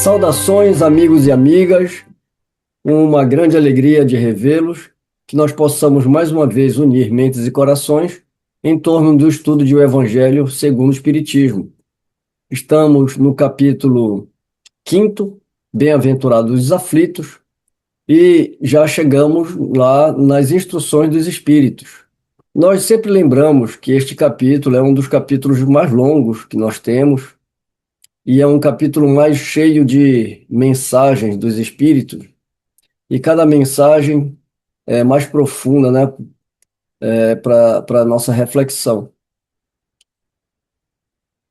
Saudações, amigos e amigas, uma grande alegria de revê-los, que nós possamos mais uma vez unir mentes e corações em torno do estudo de o Evangelho segundo o Espiritismo. Estamos no capítulo 5º, Bem-aventurados os aflitos, e já chegamos lá nas instruções dos Espíritos. Nós sempre lembramos que este capítulo é um dos capítulos mais longos que nós temos, e é um capítulo mais cheio de mensagens dos Espíritos, e cada mensagem é mais profunda, né, para a nossa reflexão.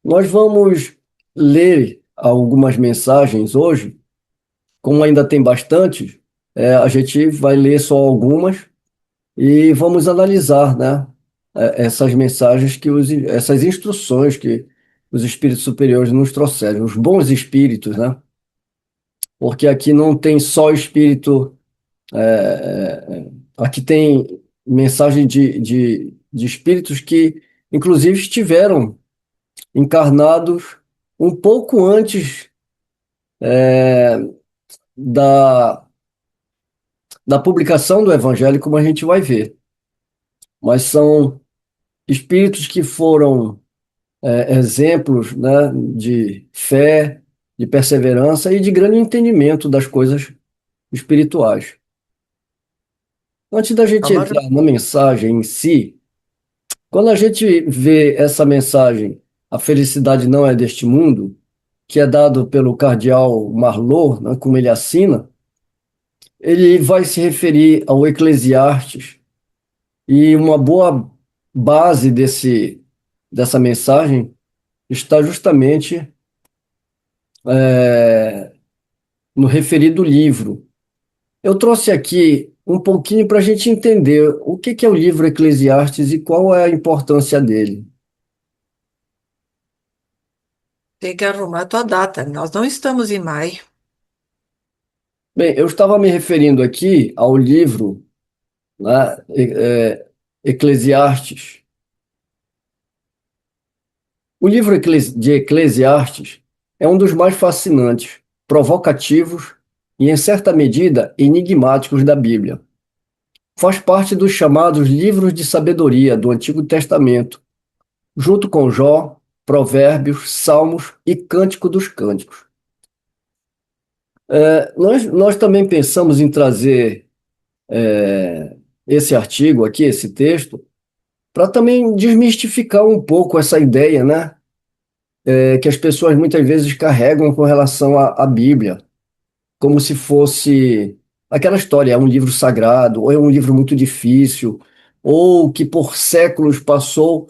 Nós vamos ler algumas mensagens hoje, como ainda tem bastante, a gente vai ler só algumas e vamos analisar, né, essas mensagens, essas instruções que os espíritos superiores nos trouxeram, os bons espíritos, né? Porque aqui não tem só espírito. Aqui tem mensagem de espíritos que, inclusive, estiveram encarnados um pouco antes da, da publicação do Evangelho, como a gente vai ver. Mas são espíritos que foram exemplos, né, de fé, de perseverança e de grande entendimento das coisas espirituais. Antes da gente Vamos lá. entrar na mensagem em si, quando a gente vê essa mensagem, a felicidade não é deste mundo, que é dado pelo cardeal Marlot, né, como ele assina, ele vai se referir ao Eclesiastes, e uma boa base dessa mensagem está justamente é, no referido livro. Eu trouxe aqui um pouquinho para a gente entender o que é o livro Eclesiastes e qual é a importância dele. Tem que arrumar a tua data. Nós não estamos em maio. Bem, eu estava me referindo aqui ao livro, né, Eclesiastes. O livro de Eclesiastes é um dos mais fascinantes, provocativos e, em certa medida, enigmáticos da Bíblia. Faz parte dos chamados livros de sabedoria do Antigo Testamento, junto com Jó, Provérbios, Salmos e Cântico dos Cânticos. Nós também pensamos em trazer esse artigo aqui, esse texto, para também desmistificar um pouco essa ideia, né, que as pessoas muitas vezes carregam com relação à Bíblia, como se fosse aquela história, é um livro sagrado, ou é um livro muito difícil, ou que por séculos passou,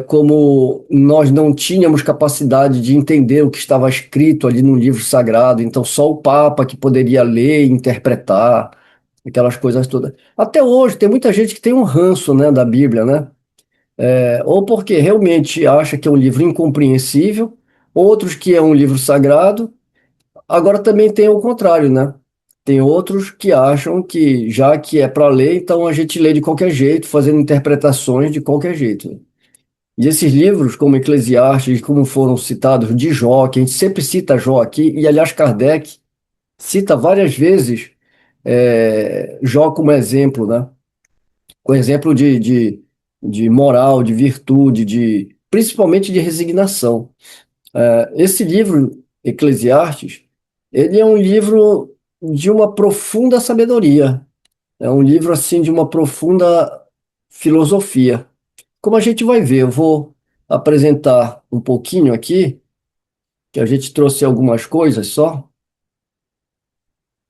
como nós não tínhamos capacidade de entender o que estava escrito ali no livro sagrado, então só o Papa que poderia ler e interpretar, aquelas coisas todas. Até hoje tem muita gente que tem um ranço, né, da Bíblia, né? Ou porque realmente acha que é um livro incompreensível, outros que é um livro sagrado. Agora também tem o contrário, né? Tem outros que acham que, já que é para ler, então a gente lê de qualquer jeito, fazendo interpretações de qualquer jeito. E esses livros, como Eclesiastes, como foram citados de Jó, que a gente sempre cita Jó aqui, e aliás Kardec cita várias vezes Jó como exemplo, né? Com exemplo de moral, de virtude, principalmente de resignação. Esse livro, Eclesiastes, ele é um livro de uma profunda sabedoria, é um livro assim de uma profunda filosofia. Como a gente vai ver, eu vou apresentar um pouquinho aqui, que a gente trouxe algumas coisas só.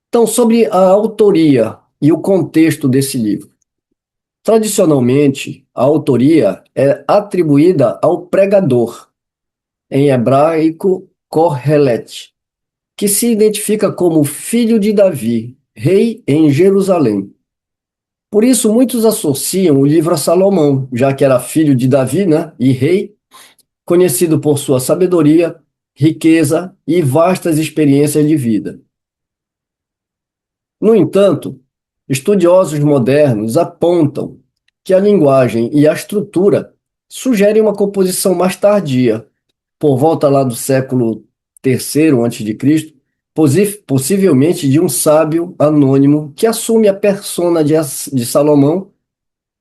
Então, sobre a autoria e o contexto desse livro. Tradicionalmente, a autoria é atribuída ao pregador, em hebraico, Kohelet, que se identifica como filho de Davi, rei em Jerusalém. Por isso, muitos associam o livro a Salomão, já que era filho de Davi, né, e rei, conhecido por sua sabedoria, riqueza e vastas experiências de vida. No entanto, estudiosos modernos apontam que a linguagem e a estrutura sugerem uma composição mais tardia, por volta lá do século III a.C., possivelmente de um sábio anônimo que assume a persona de Salomão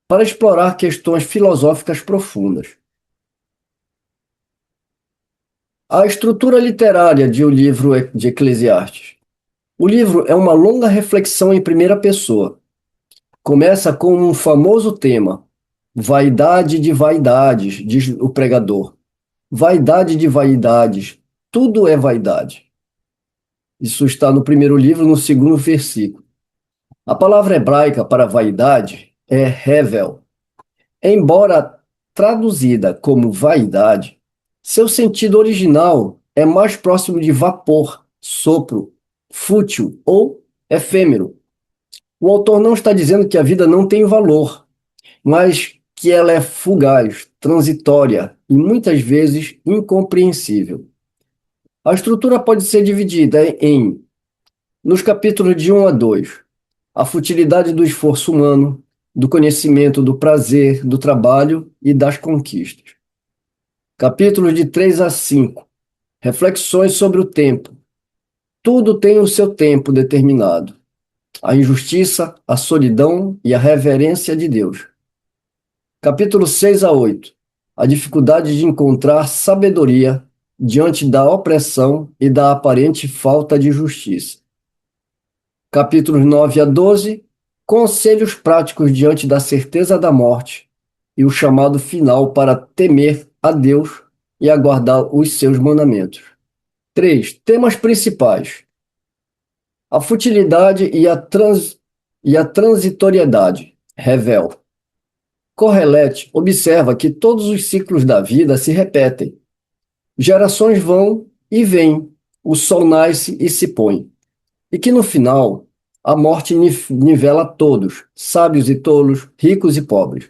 para explorar questões filosóficas profundas. A estrutura literária de O Livro de Eclesiastes. O livro é uma longa reflexão em primeira pessoa. Começa com um famoso tema: vaidade de vaidades, diz o pregador. Vaidade de vaidades, tudo é vaidade. Isso está no primeiro livro, no segundo versículo. A palavra hebraica para vaidade é hevel. Embora traduzida como vaidade, seu sentido original é mais próximo de vapor, sopro, fútil ou efêmero. O autor não está dizendo que a vida não tem valor, mas que ela é fugaz, transitória e muitas vezes incompreensível. A estrutura pode ser dividida nos capítulos de 1 a 2, a futilidade do esforço humano, do conhecimento, do prazer, do trabalho e das conquistas. Capítulos de 3 a 5, reflexões sobre o tempo. Tudo tem o seu tempo determinado. A injustiça, a solidão e a reverência de Deus. Capítulo 6 a 8, a dificuldade de encontrar sabedoria diante da opressão e da aparente falta de justiça. Capítulos 9 a 12, conselhos práticos diante da certeza da morte e o chamado final para temer a Deus e aguardar os seus mandamentos. 3. Temas principais: a futilidade e a transitoriedade. Revel. Correlete observa que todos os ciclos da vida se repetem. Gerações vão e vêm, o sol nasce e se põe. E que no final, a morte nivela todos, sábios e tolos, ricos e pobres.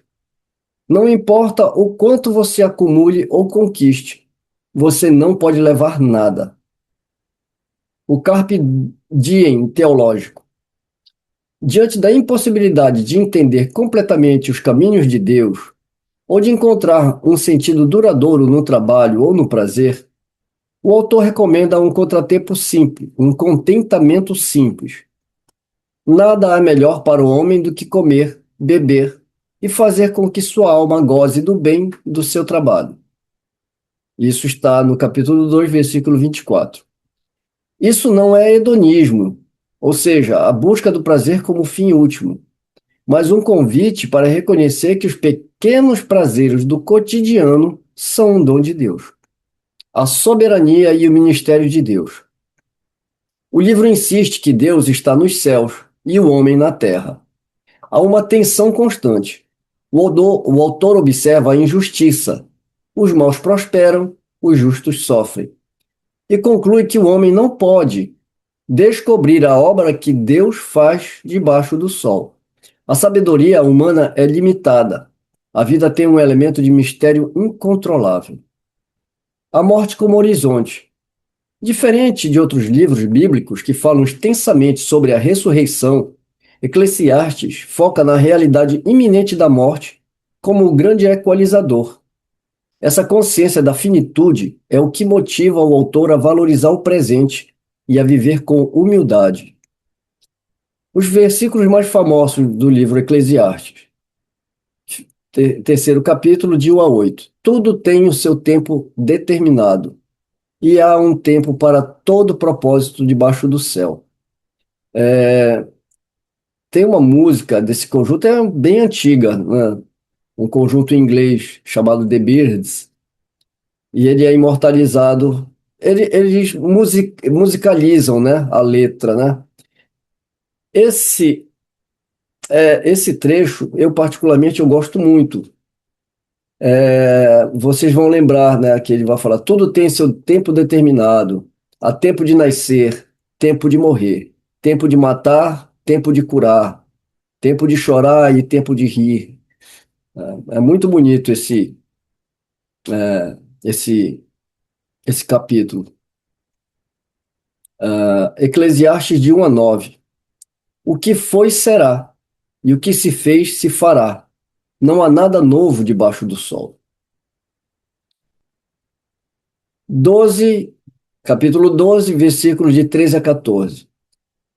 Não importa o quanto você acumule ou conquiste, você não pode levar nada. O Carpe Diem teológico. Diante da impossibilidade de entender completamente os caminhos de Deus, ou de encontrar um sentido duradouro no trabalho ou no prazer, o autor recomenda um contratempo simples, um contentamento simples. Nada há melhor para o homem do que comer, beber e fazer com que sua alma goze do bem do seu trabalho. Isso está no capítulo 2, versículo 24. Isso não é hedonismo, ou seja, a busca do prazer como fim último, mas um convite para reconhecer que os pequenos prazeres do cotidiano são um dom de Deus. A soberania e o ministério de Deus. O livro insiste que Deus está nos céus e o homem na terra. Há uma tensão constante. O autor observa a injustiça. Os maus prosperam, os justos sofrem. E conclui que o homem não pode descobrir a obra que Deus faz debaixo do sol. A sabedoria humana é limitada. A vida tem um elemento de mistério incontrolável. A morte como horizonte. Diferente de outros livros bíblicos que falam extensamente sobre a ressurreição, Eclesiastes foca na realidade iminente da morte como o grande equalizador. Essa consciência da finitude é o que motiva o autor a valorizar o presente e a viver com humildade. Os versículos mais famosos do livro Eclesiastes. Terceiro capítulo, de 1 a 8. Tudo tem o seu tempo determinado, e há um tempo para todo propósito debaixo do céu. Tem uma música desse conjunto, é bem antiga, né? Um conjunto em inglês chamado The Byrds, e ele é imortalizado. Eles musicalizam, né, a letra, né? Esse trecho, eu particularmente, eu gosto muito. Vocês vão lembrar, né, que ele vai falar: tudo tem seu tempo determinado. Há tempo de nascer, tempo de morrer, tempo de matar, tempo de curar, tempo de chorar e tempo de rir. É muito bonito esse, esse capítulo. Eclesiastes de 1 a 9. O que foi, será, e o que se fez, se fará. Não há nada novo debaixo do sol. 12 capítulo 12, versículos de 13 a 14.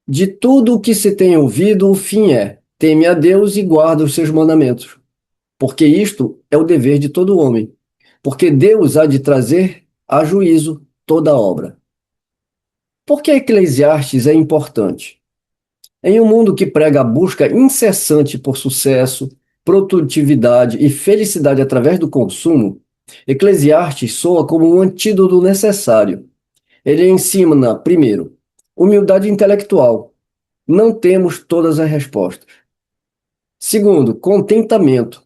De tudo o que se tem ouvido, o fim é: teme a Deus e guarda os seus mandamentos, porque isto é o dever de todo homem, porque Deus há de trazer a juízo toda obra. Por que Eclesiastes é importante? Em um mundo que prega a busca incessante por sucesso, produtividade e felicidade através do consumo, Eclesiastes soa como um antídoto necessário. Ele ensina, primeiro, humildade intelectual. Não temos todas as respostas. Segundo, contentamento.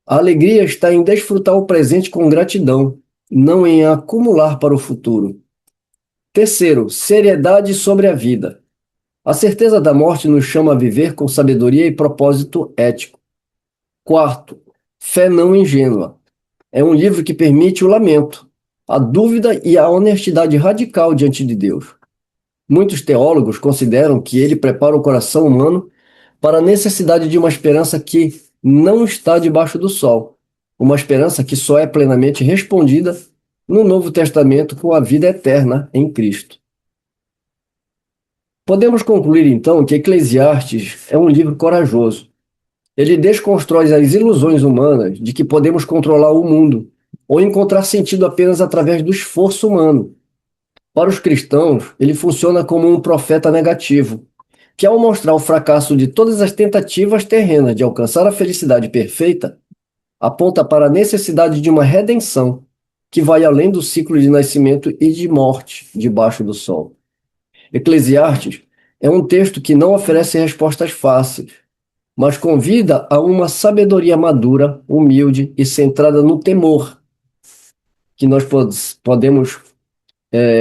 A alegria está em desfrutar o presente com gratidão, não em acumular para o futuro. Terceiro, seriedade sobre a vida. A certeza da morte nos chama a viver com sabedoria e propósito ético. Quarto, fé não ingênua. É um livro que permite o lamento, a dúvida e a honestidade radical diante de Deus. Muitos teólogos consideram que ele prepara o coração humano para a necessidade de uma esperança que não está debaixo do sol, uma esperança que só é plenamente respondida no Novo Testamento com a vida eterna em Cristo. Podemos concluir então que Eclesiastes é um livro corajoso. Ele desconstrói as ilusões humanas de que podemos controlar o mundo ou encontrar sentido apenas através do esforço humano. Para os cristãos, ele funciona como um profeta negativo, que ao mostrar o fracasso de todas as tentativas terrenas de alcançar a felicidade perfeita, aponta para a necessidade de uma redenção que vai além do ciclo de nascimento e de morte debaixo do sol. Eclesiastes é um texto que não oferece respostas fáceis, mas convida a uma sabedoria madura, humilde e centrada no temor, que nós podemos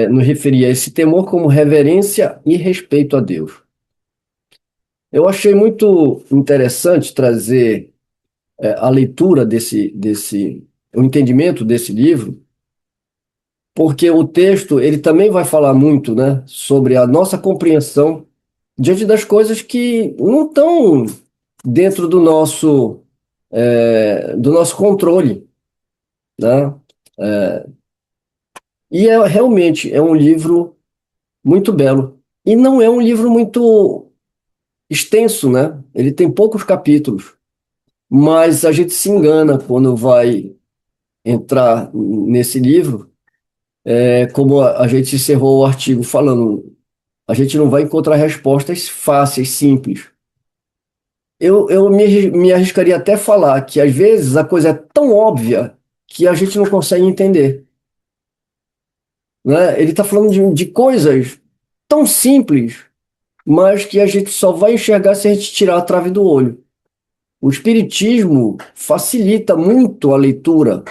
nos referir a esse temor como reverência e respeito a Deus. Eu achei muito interessante trazer a leitura o entendimento desse livro, porque o texto ele também vai falar muito, né, sobre a nossa compreensão diante das coisas que não estão dentro do nosso controle, né? E realmente é um livro muito belo. E não é um livro muito extenso, né? Ele tem poucos capítulos, mas a gente se engana quando vai entrar nesse livro, como a gente encerrou o artigo falando, a gente não vai encontrar respostas fáceis, simples. Eu me arriscaria até falar que às vezes a coisa é tão óbvia que a gente não consegue entender, né? Ele está falando de coisas tão simples, mas que a gente só vai enxergar se a gente tirar a trave do olho. O Espiritismo facilita muito a leitura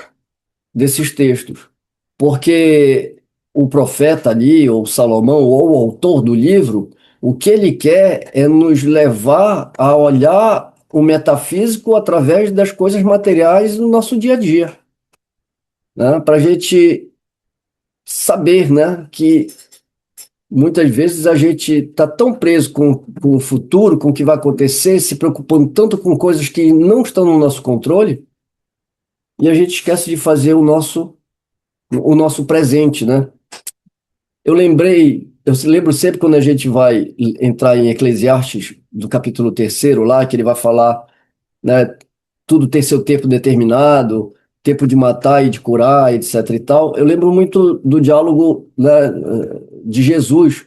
desses textos, porque o profeta ali, ou Salomão, ou o autor do livro, o que ele quer é nos levar a olhar o metafísico através das coisas materiais no nosso dia a dia, né? Para a gente saber, né, que muitas vezes a gente está tão preso com o futuro, com o que vai acontecer, se preocupando tanto com coisas que não estão no nosso controle, e a gente esquece de fazer o nosso presente, né? Eu lembro sempre quando a gente vai entrar em Eclesiastes, do capítulo 3º lá, que ele vai falar, né, tudo tem seu tempo determinado, tempo de matar e de curar, etc e tal. Eu lembro muito do diálogo, né, de Jesus,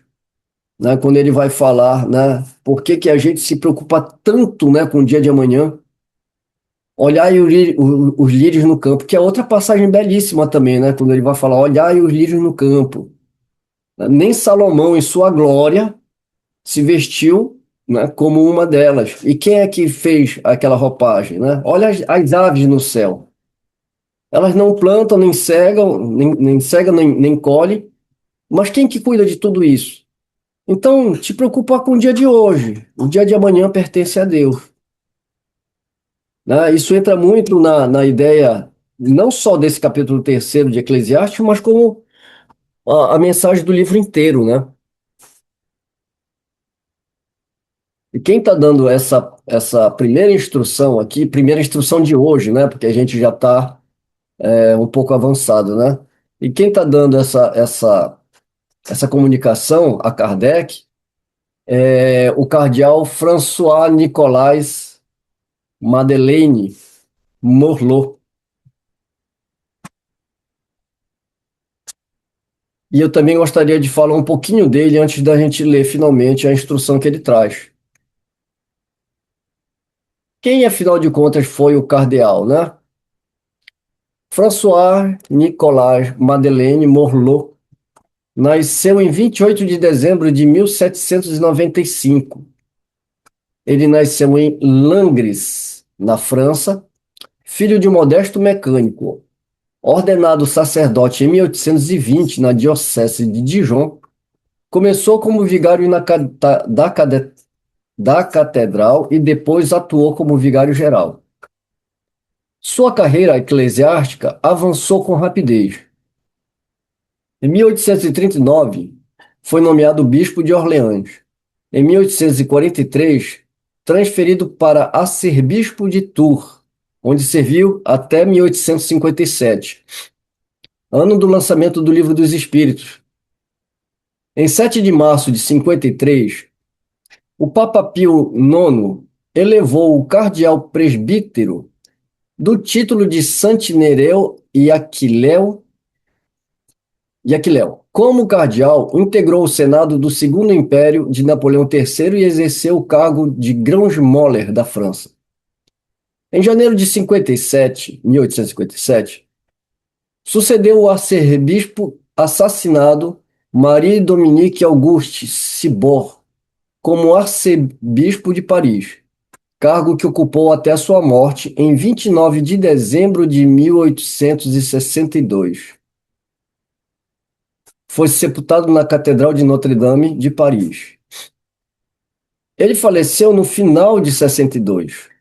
né, quando ele vai falar, né, por que que a gente se preocupa tanto, né, com o dia de amanhã. Olhai os lírios no campo, que é outra passagem belíssima também, né, quando ele vai falar, olhai os lírios no campo. Nem Salomão, em sua glória, se vestiu, né, como uma delas. E quem é que fez aquela roupagem, né? Olha as aves no céu. Elas não plantam, nem cegam, nem colhem, mas quem que cuida de tudo isso? Então, te preocupa com o dia de hoje. O dia de amanhã pertence a Deus, né? Isso entra muito na ideia, não só desse capítulo 3º de Eclesiastes, mas como a mensagem do livro inteiro, né? E quem está dando essa primeira instrução aqui, primeira instrução de hoje, né? Porque a gente já está um pouco avançado, né? E quem está dando essa comunicação a Kardec é o cardeal François-Nicolas Madeleine Morlot. E eu também gostaria de falar um pouquinho dele antes da gente ler finalmente a instrução que ele traz. Quem, afinal de contas, foi o cardeal, né? François-Nicolas Madeleine Morlot nasceu em 28 de dezembro de 1795. Ele nasceu em Langres, na França, filho de um modesto mecânico. Ordenado sacerdote em 1820 na diocese de Dijon, começou como vigário da catedral e depois atuou como vigário geral. Sua carreira eclesiástica avançou com rapidez. Em 1839, foi nomeado bispo de Orleans. Em 1843, transferido para arcebispo de Tours, onde serviu até 1857, ano do lançamento do Livro dos Espíritos. Em 7 de março de 53, o Papa Pio IX elevou o cardeal presbítero do título de Santinereu e Aquiléu. Como cardeal, integrou o Senado do Segundo Império de Napoleão III e exerceu o cargo de Grande-Moller da França. Em janeiro de 1857, sucedeu o arcebispo assassinado Marie-Dominique Auguste Cibor como arcebispo de Paris, cargo que ocupou até a sua morte em 29 de dezembro de 1862. Foi sepultado na Catedral de Notre-Dame de Paris. Ele faleceu no final de 62.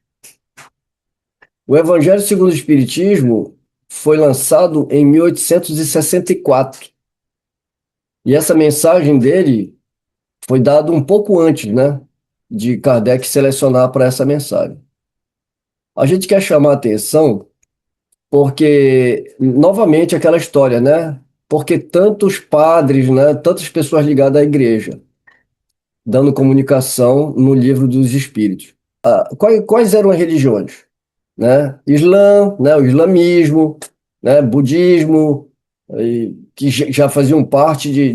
O Evangelho segundo o Espiritismo foi lançado em 1864. E essa mensagem dele foi dada um pouco antes, né, de Kardec selecionar para essa mensagem. A gente quer chamar a atenção porque, novamente, aquela história, né? Porque tantos padres, né, tantas pessoas ligadas à igreja, dando comunicação no Livro dos Espíritos. Quais eram as religiões? Né? Islã, né? O islamismo, né? Budismo, que já faziam parte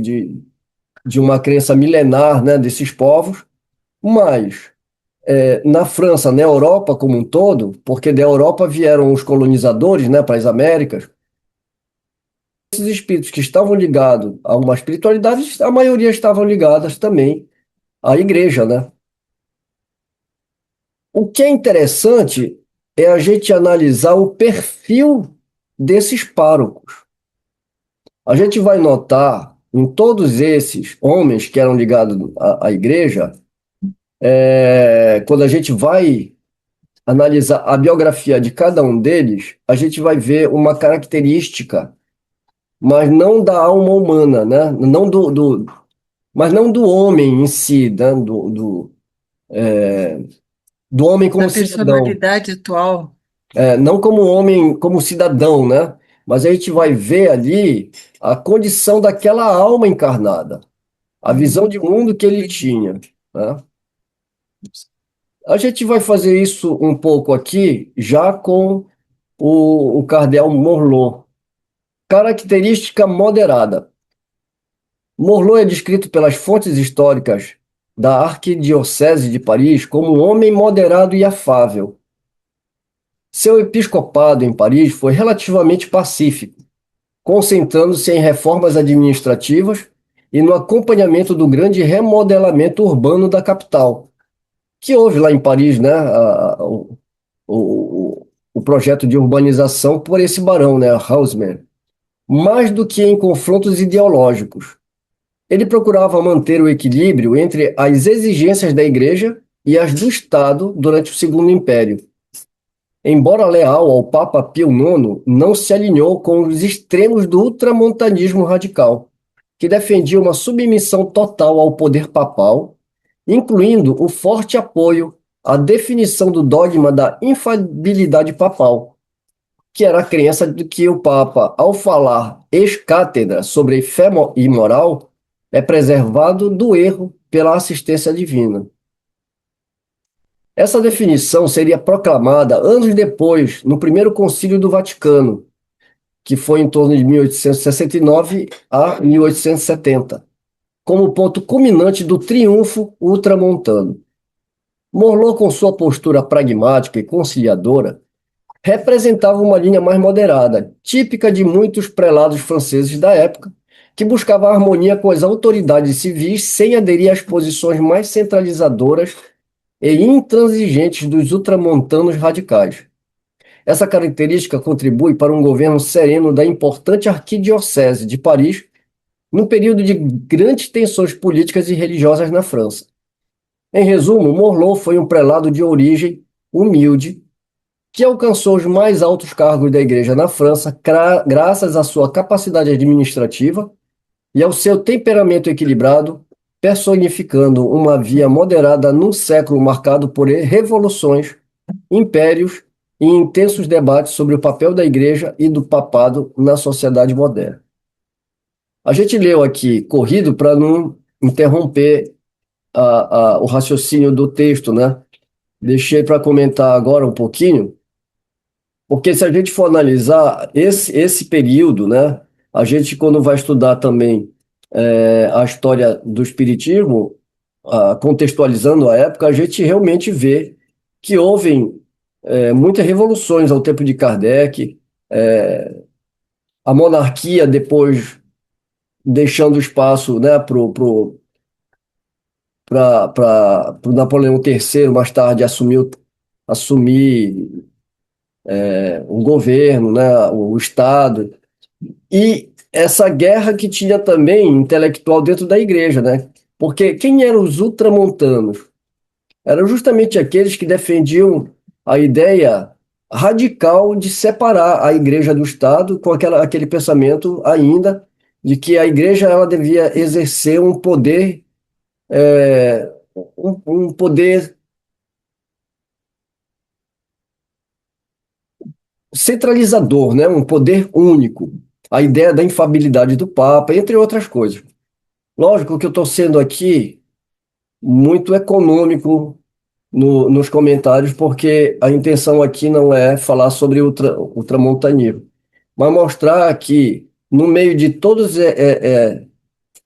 de uma crença milenar, né, desses povos, mas na França, na Europa como um todo, porque da Europa vieram os colonizadores, né, para as Américas, esses espíritos que estavam ligados a uma espiritualidade, a maioria estavam ligadas também à igreja, né? O que é interessante é a gente analisar o perfil desses párocos. A gente vai notar em todos esses homens que eram ligados à igreja, quando a gente vai analisar a biografia de cada um deles, a gente vai ver uma característica, mas não da alma humana, né? Não mas não do homem em si, né? Do homem como Da cidadão. personalidade atual. Não como homem, como cidadão, né? Mas a gente vai ver ali a condição daquela alma encarnada, a visão de mundo que ele tinha, né? A gente vai fazer isso um pouco aqui, já com o cardeal Morlot. Característica moderada. Morlot é descrito pelas fontes históricas da Arquidiocese de Paris como um homem moderado e afável. Seu episcopado em Paris foi relativamente pacífico, concentrando-se em reformas administrativas e no acompanhamento do grande remodelamento urbano da capital, que houve lá em Paris, né, o projeto de urbanização por esse barão, né, Haussmann, mais do que em confrontos ideológicos. Ele procurava manter o equilíbrio entre as exigências da Igreja e as do Estado durante o Segundo Império. Embora leal ao Papa Pio IX, não se alinhou com os extremos do ultramontanismo radical, que defendia uma submissão total ao poder papal, incluindo o forte apoio à definição do dogma da infalibilidade papal, que era a crença de que o Papa, ao falar ex-cátedra sobre fé e moral, é preservado do erro pela assistência divina. Essa definição seria proclamada anos depois, no primeiro Concílio do Vaticano, que foi em torno de 1869 a 1870, como ponto culminante do triunfo ultramontano. Morlot, com sua postura pragmática e conciliadora, representava uma linha mais moderada, típica de muitos prelados franceses da época, que buscava harmonia com as autoridades civis sem aderir às posições mais centralizadoras e intransigentes dos ultramontanos radicais. Essa característica contribui para um governo sereno da importante arquidiocese de Paris, num período de grandes tensões políticas e religiosas na França. Em resumo, Morlot foi um prelado de origem humilde, que alcançou os mais altos cargos da Igreja na França graças à sua capacidade administrativa e ao seu temperamento equilibrado, personificando uma via moderada num século marcado por revoluções, impérios e intensos debates sobre o papel da Igreja e do papado na sociedade moderna. A gente leu aqui corrido para não interromper o raciocínio do texto, né? Deixei para comentar agora um pouquinho, porque se a gente for analisar esse período, né? A gente, quando vai estudar também a história do Espiritismo, contextualizando a época, a gente realmente vê que houve muitas revoluções ao tempo de Kardec, a monarquia depois deixando espaço, né, para o Napoleão III mais tarde assumir o governo, né, o Estado, e essa guerra que tinha também intelectual dentro da igreja, né? Porque quem eram os ultramontanos? Eram justamente aqueles que defendiam a ideia radical de separar a igreja do Estado, com aquele pensamento ainda de que a igreja ela devia exercer um poder, um poder centralizador, né? Um poder único. A ideia da infabilidade do Papa, entre outras coisas. Lógico que eu estou sendo aqui muito econômico nos comentários, porque a intenção aqui não é falar sobre ultramontanismo, mas mostrar que, no meio de todas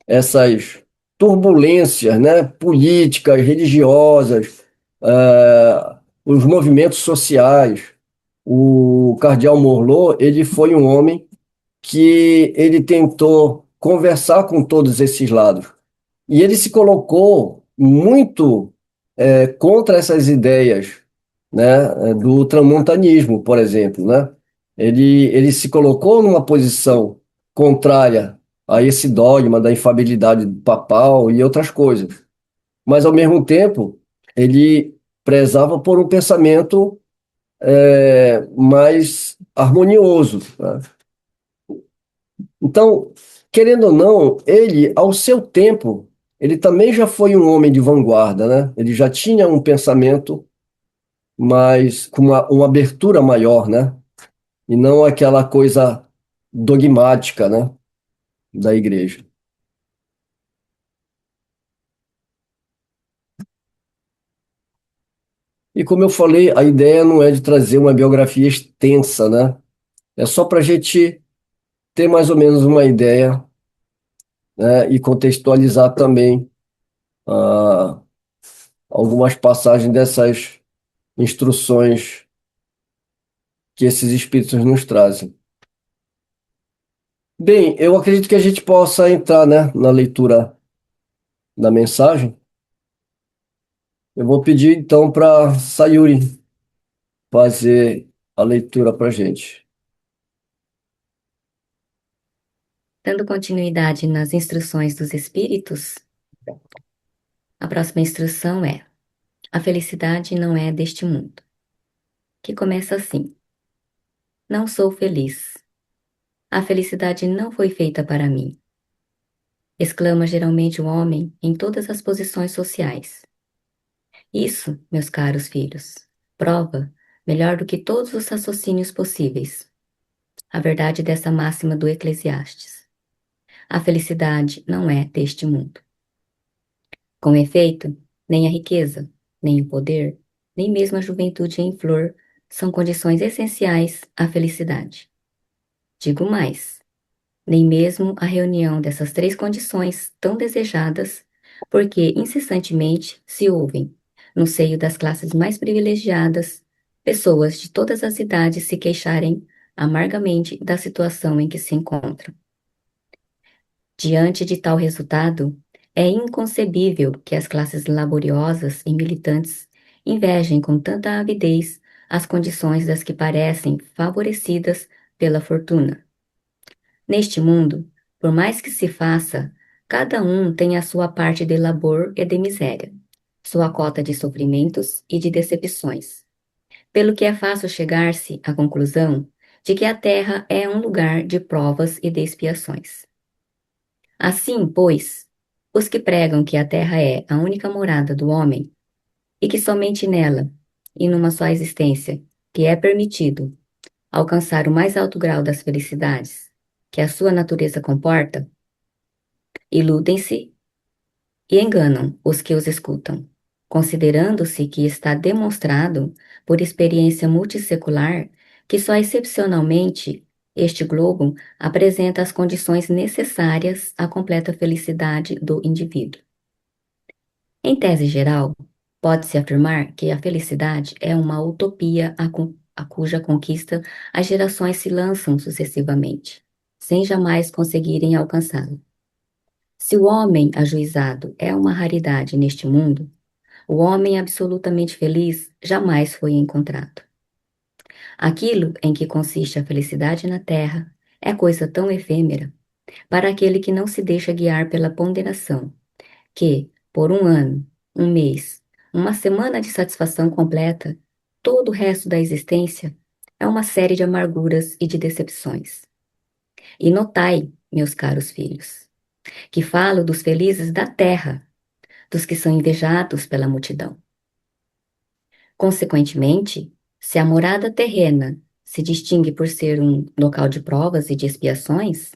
essas turbulências, né, políticas, religiosas, os movimentos sociais, o cardeal Morlot, ele foi um homem que ele tentou conversar com todos esses lados. E ele se colocou muito contra essas ideias, né, do ultramontanismo, por exemplo, né? Ele se colocou numa posição contrária a esse dogma da infabilidade papal e outras coisas. Mas, ao mesmo tempo, ele prezava por um pensamento mais harmonioso, né? Então, querendo ou não, ele, ao seu tempo, ele também já foi um homem de vanguarda, né? Ele já tinha um pensamento mais, com uma abertura maior, né? E não aquela coisa dogmática, né? Da igreja. E como eu falei, a ideia não é de trazer uma biografia extensa, né? É só para a gente ter mais ou menos uma ideia, né? E contextualizar também ah, algumas passagens dessas instruções que esses espíritos nos trazem. Bem, eu acredito que a gente possa entrar, né, na leitura da mensagem. Eu vou pedir então para Sayuri fazer a leitura para a gente. Dando continuidade nas instruções dos espíritos, a próxima instrução é: a felicidade não é deste mundo. Que começa assim: não sou feliz. A felicidade não foi feita para mim. Exclama geralmente o homem em todas as posições sociais. Isso, meus caros filhos, prova, melhor do que todos os raciocínios possíveis, a verdade dessa máxima do Eclesiastes. a felicidade não é deste mundo. Com efeito, nem a riqueza, nem o poder, nem mesmo a juventude em flor são condições essenciais à felicidade. Digo mais, nem mesmo a reunião dessas três condições tão desejadas, porque incessantemente se ouvem, no seio das classes mais privilegiadas, pessoas de todas as idades se queixarem amargamente da situação em que se encontram. Diante de tal resultado, é inconcebível que as classes laboriosas e militantes invejem com tanta avidez as condições das que parecem favorecidas pela fortuna. Neste mundo, por mais que se faça, cada um tem a sua parte de labor e de miséria, sua cota de sofrimentos e de decepções, pelo que é fácil chegar-se à conclusão de que a Terra é um lugar de provas e de expiações. Assim, pois, os que pregam que a Terra é a única morada do homem e que somente nela, e numa só existência, que é permitido alcançar o mais alto grau das felicidades que a sua natureza comporta, iludem-se e enganam os que os escutam, considerando-se que está demonstrado por experiência multissecular que só excepcionalmente este globo apresenta as condições necessárias à completa felicidade do indivíduo. Em tese geral, pode-se afirmar que a felicidade é uma utopia a cuja conquista as gerações se lançam sucessivamente, sem jamais conseguirem alcançá-la. Se o homem ajuizado é uma raridade neste mundo, o homem absolutamente feliz jamais foi encontrado. Aquilo em que consiste a felicidade na terra é coisa tão efêmera para aquele que não se deixa guiar pela ponderação, que, por um ano, um mês, uma semana de satisfação completa, todo o resto da existência é uma série de amarguras e de decepções. E notai, meus caros filhos, que falo dos felizes da terra, dos que são invejados pela multidão. Consequentemente, se a morada terrena se distingue por ser um local de provas e de expiações,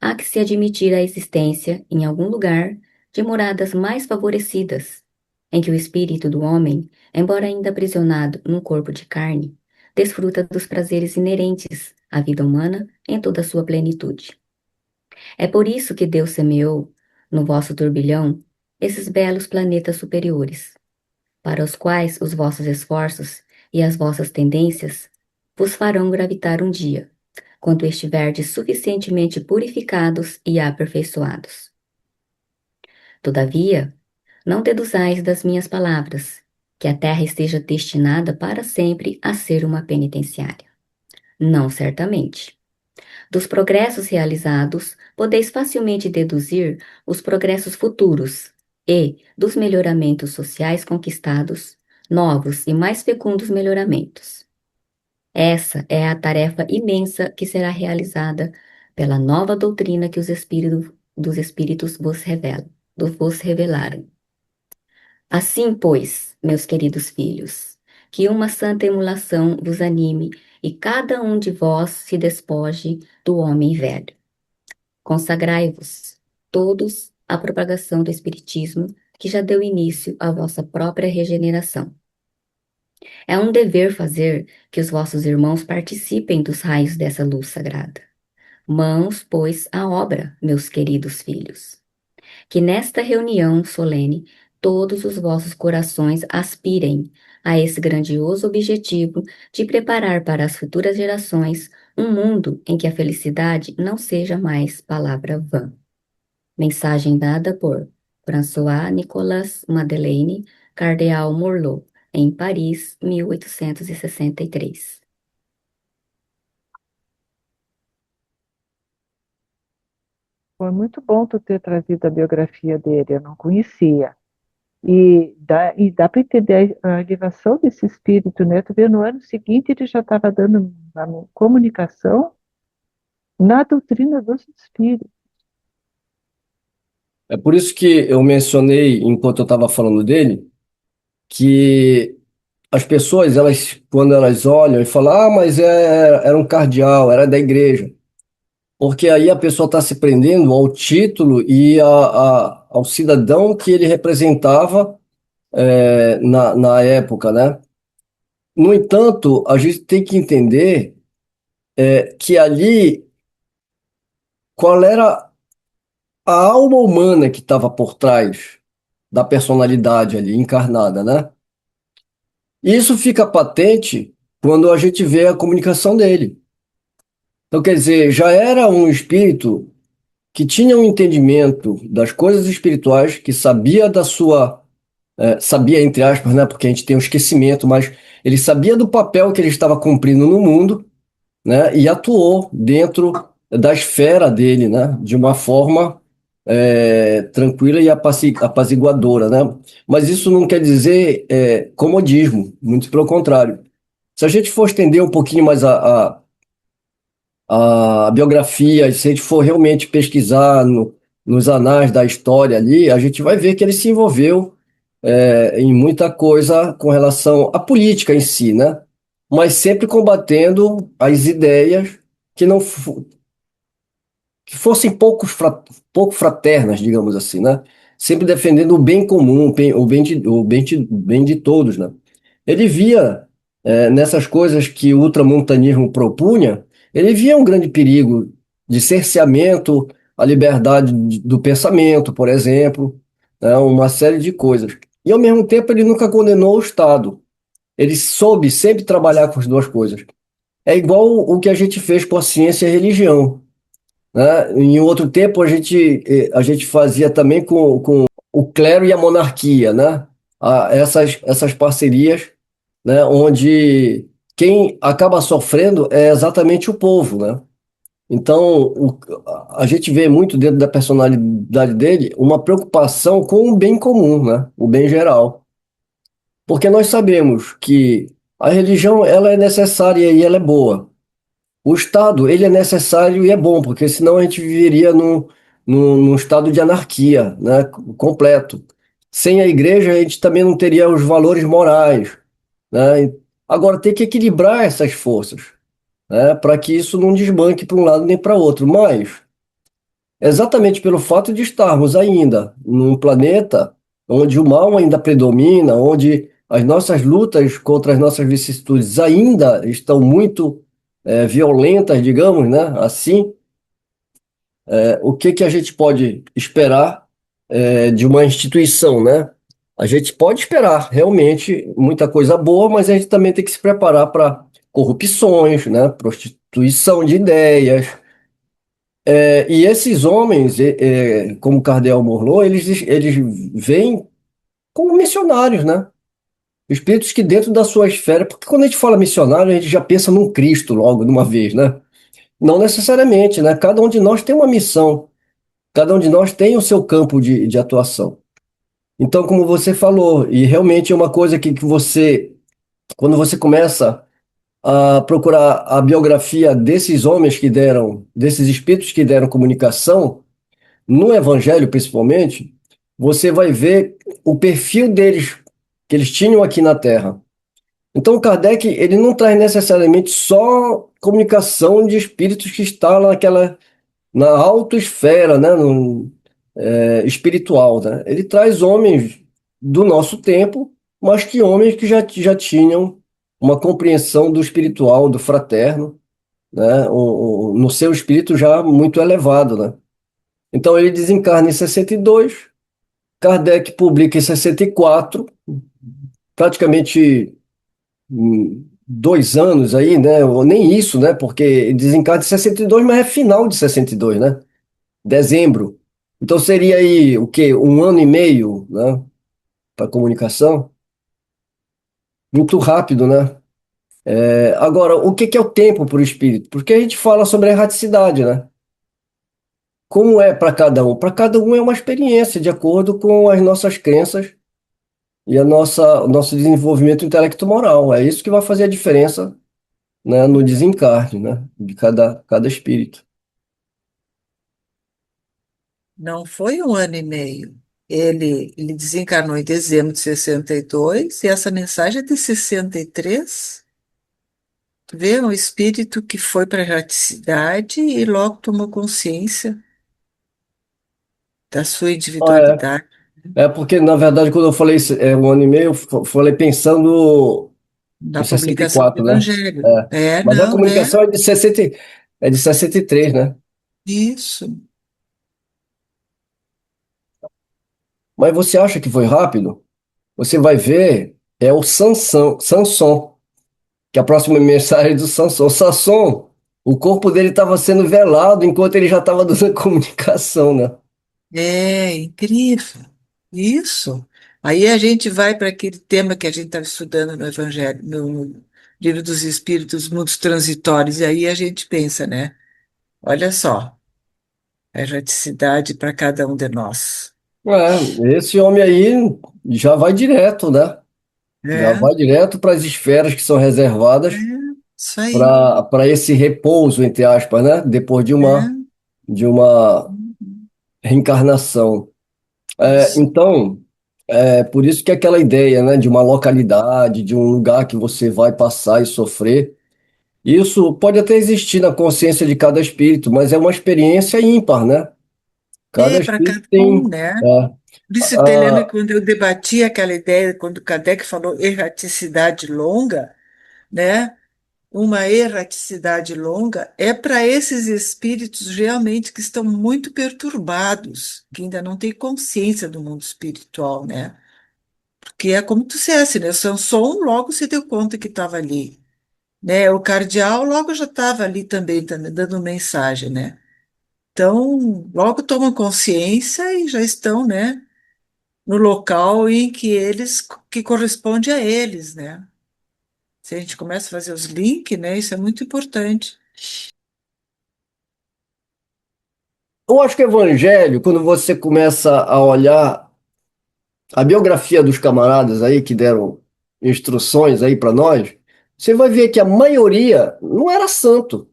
há que se admitir a existência, em algum lugar, de moradas mais favorecidas, em que o espírito do homem, embora ainda aprisionado num corpo de carne, desfruta dos prazeres inerentes à vida humana em toda a sua plenitude. É por isso que Deus semeou, no vosso turbilhão, esses belos planetas superiores, para os quais os vossos esforços e as vossas tendências vos farão gravitar um dia, quando estiverdes suficientemente purificados e aperfeiçoados. Todavia, não deduzais das minhas palavras que a terra esteja destinada para sempre a ser uma penitenciária. Não, certamente. Dos progressos realizados, podeis facilmente deduzir os progressos futuros e, dos melhoramentos sociais conquistados, novos e mais fecundos melhoramentos. Essa é a tarefa imensa que será realizada pela nova doutrina que os espíritos dos espíritos vos revelaram. Assim, pois, meus queridos filhos, que uma santa emulação vos anime e cada um de vós se despoje do homem velho. Consagrai-vos, todos, à propagação do Espiritismo, que já deu início à vossa própria regeneração. É um dever fazer que os vossos irmãos participem dos raios dessa luz sagrada. Mãos, pois, à obra, meus queridos filhos. Que nesta reunião solene todos os vossos corações aspirem a esse grandioso objetivo de preparar para as futuras gerações um mundo em que a felicidade não seja mais palavra vã. Mensagem dada por François Nicolas Madeleine, Cardeal Morlot, em Paris, 1863. Foi muito bom tu ter trazido a biografia dele, eu não conhecia. E dá para entender a elevação desse espírito, né? Tu vê, no ano seguinte ele já estava dando uma comunicação na doutrina dos espíritos. É por isso que eu mencionei, enquanto eu estava falando dele, que as pessoas, elas, quando elas olham e falam, ah, mas era um cardeal, era da igreja. porque aí a pessoa está se prendendo ao título e ao cidadão que ele representava na época, né? No entanto, a gente tem que entender que ali, qual era a alma humana que estava por trás da personalidade ali encarnada, né? Isso fica patente quando a gente vê a comunicação dele. Então, quer dizer, já era um espírito que tinha um entendimento das coisas espirituais, que sabia da sua, sabia entre aspas, né? Porque a gente tem um esquecimento, mas ele sabia do papel que ele estava cumprindo no mundo, né? E atuou dentro da esfera dele, né? De uma forma tranquila e apaziguadora, né? Mas isso não quer dizer comodismo, muito pelo contrário. Se a gente for estender um pouquinho mais a biografia, se a gente for realmente pesquisar nos anais da história ali, a gente vai ver que ele se envolveu em muita coisa com relação à política em si, né? Mas sempre combatendo as ideias que não que fossem pouco fraternas, digamos assim, né? Sempre defendendo o bem comum, bem de todos, né? Ele via nessas coisas que o ultramontanismo propunha, ele via um grande perigo de cerceamento à liberdade do pensamento, por exemplo, né? Uma série de coisas. E ao mesmo tempo ele nunca condenou o Estado. Ele soube sempre trabalhar com as duas coisas. É igual o que a gente fez com a ciência e a religião, né? Em outro tempo, a gente fazia também com o clero e a monarquia, né? Essas parcerias, né? Onde quem acaba sofrendo é exatamente o povo, né? Então, a gente vê muito dentro da personalidade dele uma preocupação com o bem comum, né? O bem geral. Porque nós sabemos que a religião ela é necessária e ela é boa. O Estado, ele é necessário e é bom, porque senão a gente viveria num estado de anarquia, né, completo. Sem a igreja, a gente também não teria os valores morais, né? Agora, tem que equilibrar essas forças, né, para que isso não desbanque para um lado nem para outro. Mas, exatamente pelo fato de estarmos ainda num planeta onde o mal ainda predomina, onde as nossas lutas contra as nossas vicissitudes ainda estão muito violentas, digamos, né? Assim, o que que a gente pode esperar de uma instituição, né? A gente pode esperar realmente muita coisa boa, mas a gente também tem que se preparar para corrupções, né? Prostituição de ideias. E esses homens, como Kardec Morlot, eles vêm como missionários, né? Espíritos que dentro da sua esfera, porque quando a gente fala missionário, a gente já pensa num Cristo logo de uma vez, né? Não necessariamente, né? Cada um de nós tem uma missão, cada um de nós tem o seu campo de atuação. Então, como você falou, e realmente é uma coisa que você, quando você começa a procurar a biografia desses homens que deram, desses espíritos que deram comunicação, no Evangelho principalmente, você vai ver o perfil deles, que eles tinham aqui na Terra. Então, Kardec, ele não traz necessariamente só comunicação de espíritos que estão na autoesfera, né, espiritual, né? Ele traz homens do nosso tempo, mas que homens que já tinham uma compreensão do espiritual, do fraterno, né, no seu espírito já muito elevado, né? Então ele desencarna em 62, Kardec publica em 64, praticamente 2 anos aí, né? Ou nem isso, né? Porque ele desencarna em 62, mas é final de 62, né? Dezembro. Então seria aí o quê? 1 ano e meio, né? Para comunicação. Muito rápido, né? Agora, o que que é o tempo para o espírito? Porque a gente fala sobre a erraticidade, né? Como é para cada um? Para cada um é uma experiência, de acordo com as nossas crenças e o nosso desenvolvimento intelecto-moral. É isso que vai fazer a diferença, né, no desencarne, né, de cada espírito. Não foi 1 ano e meio. Ele desencarnou em dezembro de 62 e essa mensagem é de 63. Tu vê um espírito que foi para a erraticidade e logo tomou consciência da sua Ah, individualidade. é porque, na verdade, quando eu falei um ano e meio, eu falei pensando em Na publicação do 64, né? Evangelho. É. É, Mas a não, é comunicação é de 63, né? isso. Mas você acha que foi rápido? Você vai ver, é o Samson, que é a próxima mensagem do Samson. Samson, o corpo dele estava sendo velado enquanto ele já estava dando a comunicação, né? É incrível. Isso. Aí a gente vai para aquele tema que a gente estava estudando no Evangelho, no Livro dos Espíritos, Mundos Transitórios, e aí a gente pensa, né? Olha só, a erraticidade para cada um de nós. Esse homem aí já vai direto, né? Já É, vai direto para as esferas que são é, reservadas isso aí. para esse repouso, entre aspas, né? Depois É, de uma reencarnação. isso. Então, é por isso que aquela ideia, né, de uma localidade, de um lugar que você vai passar e sofrer, isso pode até existir na consciência de cada espírito, mas é uma experiência ímpar, né? Cada É, para espírito cada um, tem. né? É, Por isso, te lembra a, quando eu debati aquela ideia, quando Kardec falou erraticidade longa, né? Uma erraticidade longa é para esses espíritos realmente que estão muito perturbados, que ainda não têm consciência do mundo espiritual, né? Porque é como tu dissesse, né? Sanson logo se deu conta que estava ali, né? O cardeal logo já estava ali também, dando mensagem, né? Então, logo tomam consciência e já estão, né? No local em que eles, que corresponde a eles, né? Se a gente começa a fazer os links, né? Isso é muito importante. eu acho que o evangelho, quando você começa a olhar a biografia dos camaradas aí que deram instruções aí para nós, você vai ver que a maioria não era santo.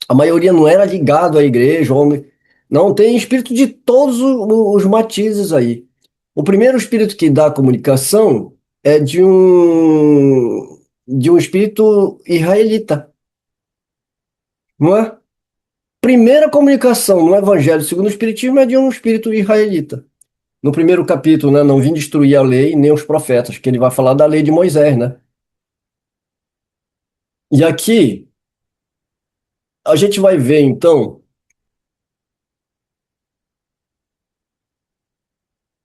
A maioria não era ligado à igreja, homem. Não, tem espírito de todos os matizes aí. O primeiro espírito que dá a comunicação é de um espírito israelita, não é? Primeira comunicação no Evangelho segundo o Espiritismo é de um espírito israelita. No primeiro capítulo, né, não vim destruir a lei nem os profetas, que ele vai falar da lei de Moisés, né? E aqui a gente vai ver então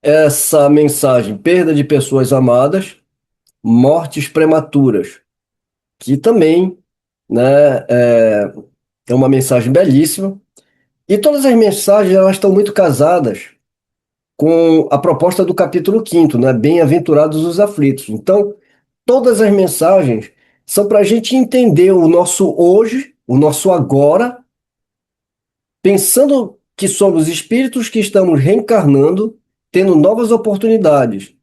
essa mensagem: perda de pessoas amadas, mortes prematuras, que também, né, é uma mensagem belíssima. E todas as mensagens elas estão muito casadas com a proposta do capítulo quinto, né? Bem-aventurados os aflitos. Então, todas as mensagens são para a gente entender o nosso hoje, o nosso agora, pensando que somos espíritos que estamos reencarnando, tendo novas oportunidades.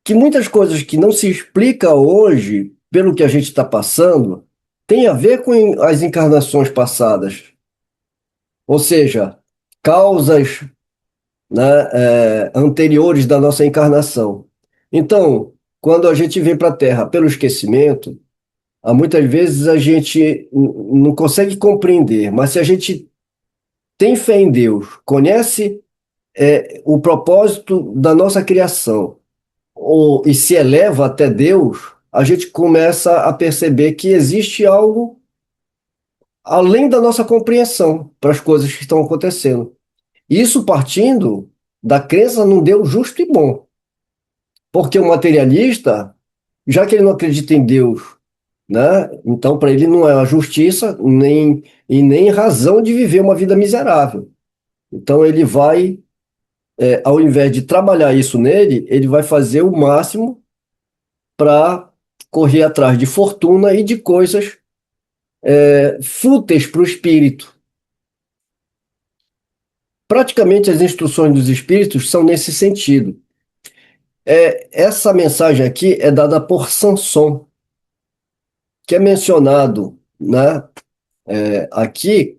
Que muitas coisas que não se explica hoje, pelo que a gente está passando, tem a ver com as encarnações passadas. Ou seja, causas, né, anteriores da nossa encarnação. Então, quando a gente vem para a Terra pelo esquecimento, muitas vezes a gente não consegue compreender, mas se a gente tem fé em Deus, conhece o propósito da nossa criação, e se eleva até Deus, a gente começa a perceber que existe algo além da nossa compreensão para as coisas que estão acontecendo. Isso partindo da crença num Deus justo e bom. Porque o materialista, já que ele não acredita em Deus, né? Então, para ele não é a justiça e nem razão de viver uma vida miserável. Então, ele vai, ao invés de trabalhar isso nele, ele vai fazer o máximo para correr atrás de fortuna e de coisas fúteis para o espírito. Praticamente as instruções dos espíritos são nesse sentido. Essa mensagem aqui é dada por Sanson, que é mencionado, né, aqui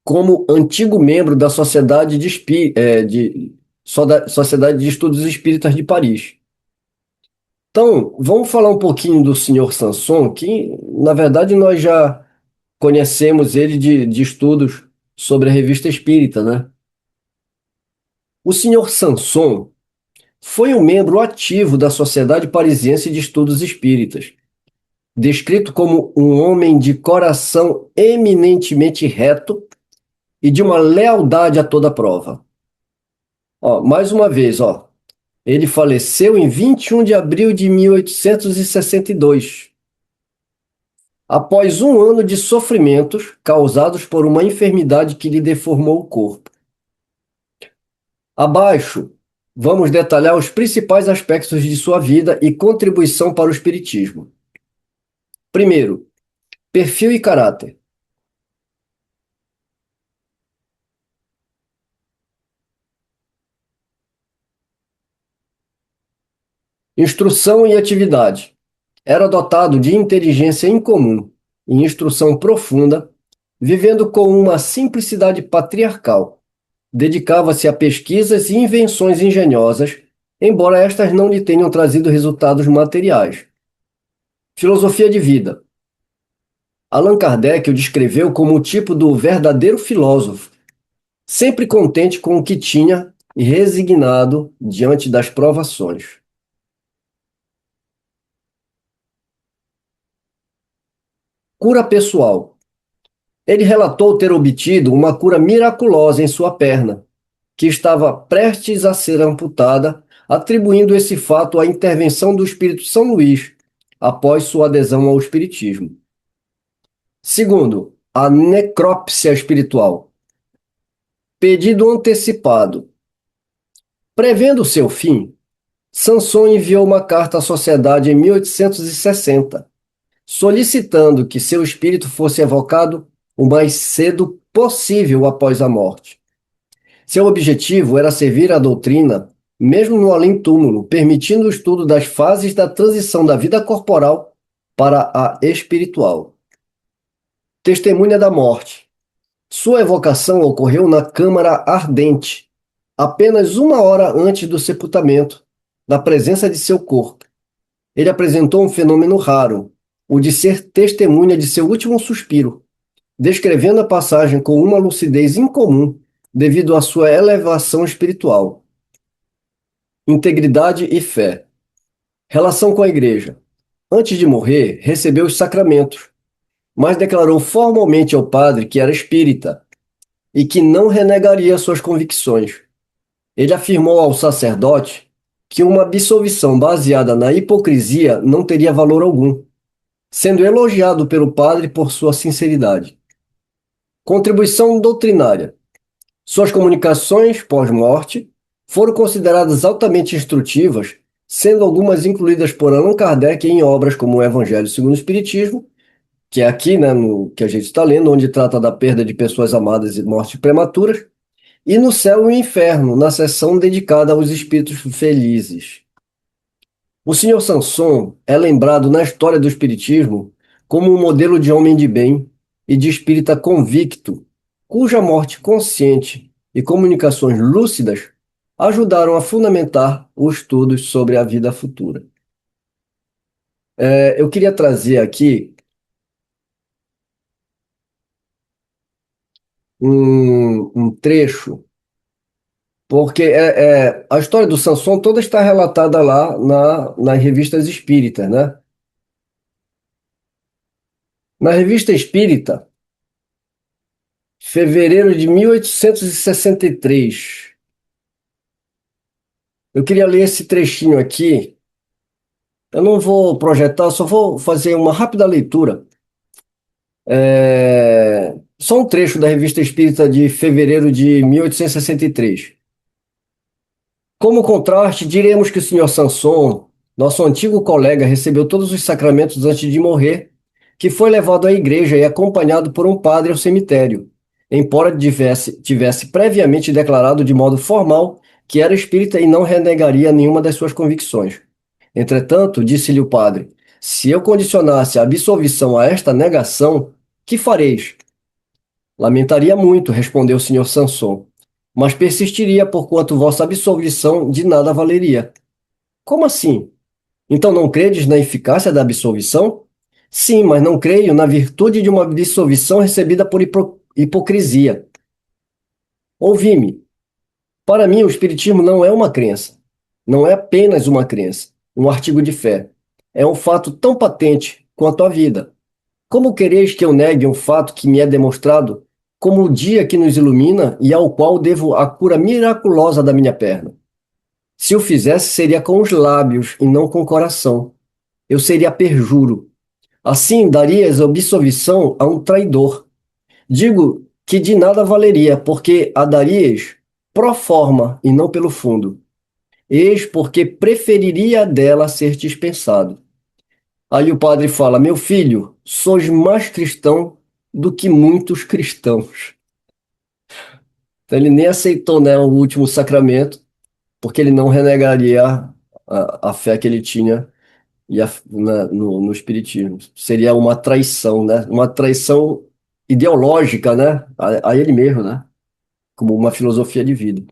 como antigo membro da Sociedade Sociedade de Estudos Espíritas de Paris. Então, vamos falar um pouquinho do senhor Sanson, que, na verdade, nós já conhecemos ele de estudos sobre a Revista Espírita, né? O senhor Sanson foi um membro ativo da Sociedade Parisiense de Estudos Espíritas, descrito como um homem de coração eminentemente reto e de uma lealdade a toda prova. Ó, mais uma vez, ó, ele faleceu em 21 de abril de 1862, após um ano de sofrimentos causados por uma enfermidade que lhe deformou o corpo. Abaixo, vamos detalhar os principais aspectos de sua vida e contribuição para o espiritismo. Primeiro, perfil e caráter. Instrução e atividade. Era dotado de inteligência incomum e instrução profunda, vivendo com uma simplicidade patriarcal. Dedicava-se a pesquisas e invenções engenhosas, embora estas não lhe tenham trazido resultados materiais. Filosofia de vida. Allan Kardec o descreveu como o tipo do verdadeiro filósofo, sempre contente com o que tinha e resignado diante das provações. Cura pessoal. Ele relatou ter obtido uma cura miraculosa em sua perna, que estava prestes a ser amputada, atribuindo esse fato à intervenção do Espírito São Luís, após sua adesão ao Espiritismo. Segundo, a necrópsia espiritual. Pedido antecipado. Prevendo seu fim, Sanson enviou uma carta à sociedade em 1860, solicitando que seu espírito fosse evocado o mais cedo possível após a morte. Seu objetivo era servir à doutrina, mesmo no além-túmulo, permitindo o estudo das fases da transição da vida corporal para a espiritual. Testemunha da morte. Sua evocação ocorreu na Câmara Ardente, apenas 1 hora antes do sepultamento, na presença de seu corpo. Ele apresentou um fenômeno raro, o de ser testemunha de seu último suspiro, descrevendo a passagem com uma lucidez incomum devido à sua elevação espiritual. Integridade e fé. Relação com a Igreja. Antes de morrer, recebeu os sacramentos, mas declarou formalmente ao padre que era espírita e que não renegaria suas convicções. Ele afirmou ao sacerdote que uma absolvição baseada na hipocrisia não teria valor algum, sendo elogiado pelo padre por sua sinceridade. Contribuição doutrinária. Suas comunicações pós-morte foram consideradas altamente instrutivas, sendo algumas incluídas por Allan Kardec em obras como o Evangelho segundo o Espiritismo, que é aqui, né, no que a gente está lendo, onde trata da perda de pessoas amadas e mortes prematuras, e no Céu e o Inferno, na seção dedicada aos espíritos felizes. O Sr. Sanson é lembrado na história do Espiritismo como um modelo de homem de bem e de espírita convicto, cuja morte consciente e comunicações lúcidas ajudaram a fundamentar os estudos sobre a vida futura. Eu queria trazer aqui um trecho, porque a história do Sanson toda está relatada lá nas revistas espíritas, né? Na Revista Espírita, fevereiro de 1863, eu queria ler esse trechinho aqui. Eu não vou projetar, só vou fazer uma rápida leitura. Só um trecho da Revista Espírita de fevereiro de 1863. Como contraste, diremos que o Sr. Sanson, nosso antigo colega, recebeu todos os sacramentos antes de morrer, que foi levado à igreja e acompanhado por um padre ao cemitério, embora tivesse previamente declarado de modo formal que era espírita e não renegaria nenhuma das suas convicções. Entretanto, disse-lhe o padre, se eu condicionasse a absolvição a esta negação, que fareis? Lamentaria muito, respondeu o Sr. Sanson, mas persistiria porquanto vossa absolvição de nada valeria. Como assim? Então não credes na eficácia da absolvição? Sim, mas não creio na virtude de uma absolvição recebida por hipocrisia. Ouvi-me. Para mim, o Espiritismo não é uma crença. Não é apenas uma crença, um artigo de fé. É um fato tão patente quanto a vida. Como quereis que eu negue um fato que me é demonstrado como o dia que nos ilumina e ao qual devo a cura miraculosa da minha perna? Se o fizesse, seria com os lábios e não com o coração. Eu seria perjuro. Assim, darias absolvição a um traidor. Digo que de nada valeria, porque a darias pro forma e não pelo fundo. Eis porque preferiria dela ser dispensado. Aí o padre fala: meu filho, sois mais cristão do que muitos cristãos. Então ele nem aceitou, né, o último sacramento, porque ele não renegaria a fé que ele tinha no Espiritismo. Seria uma traição, né? Uma traição ideológica, né? A ele mesmo, né? Como uma filosofia de vida.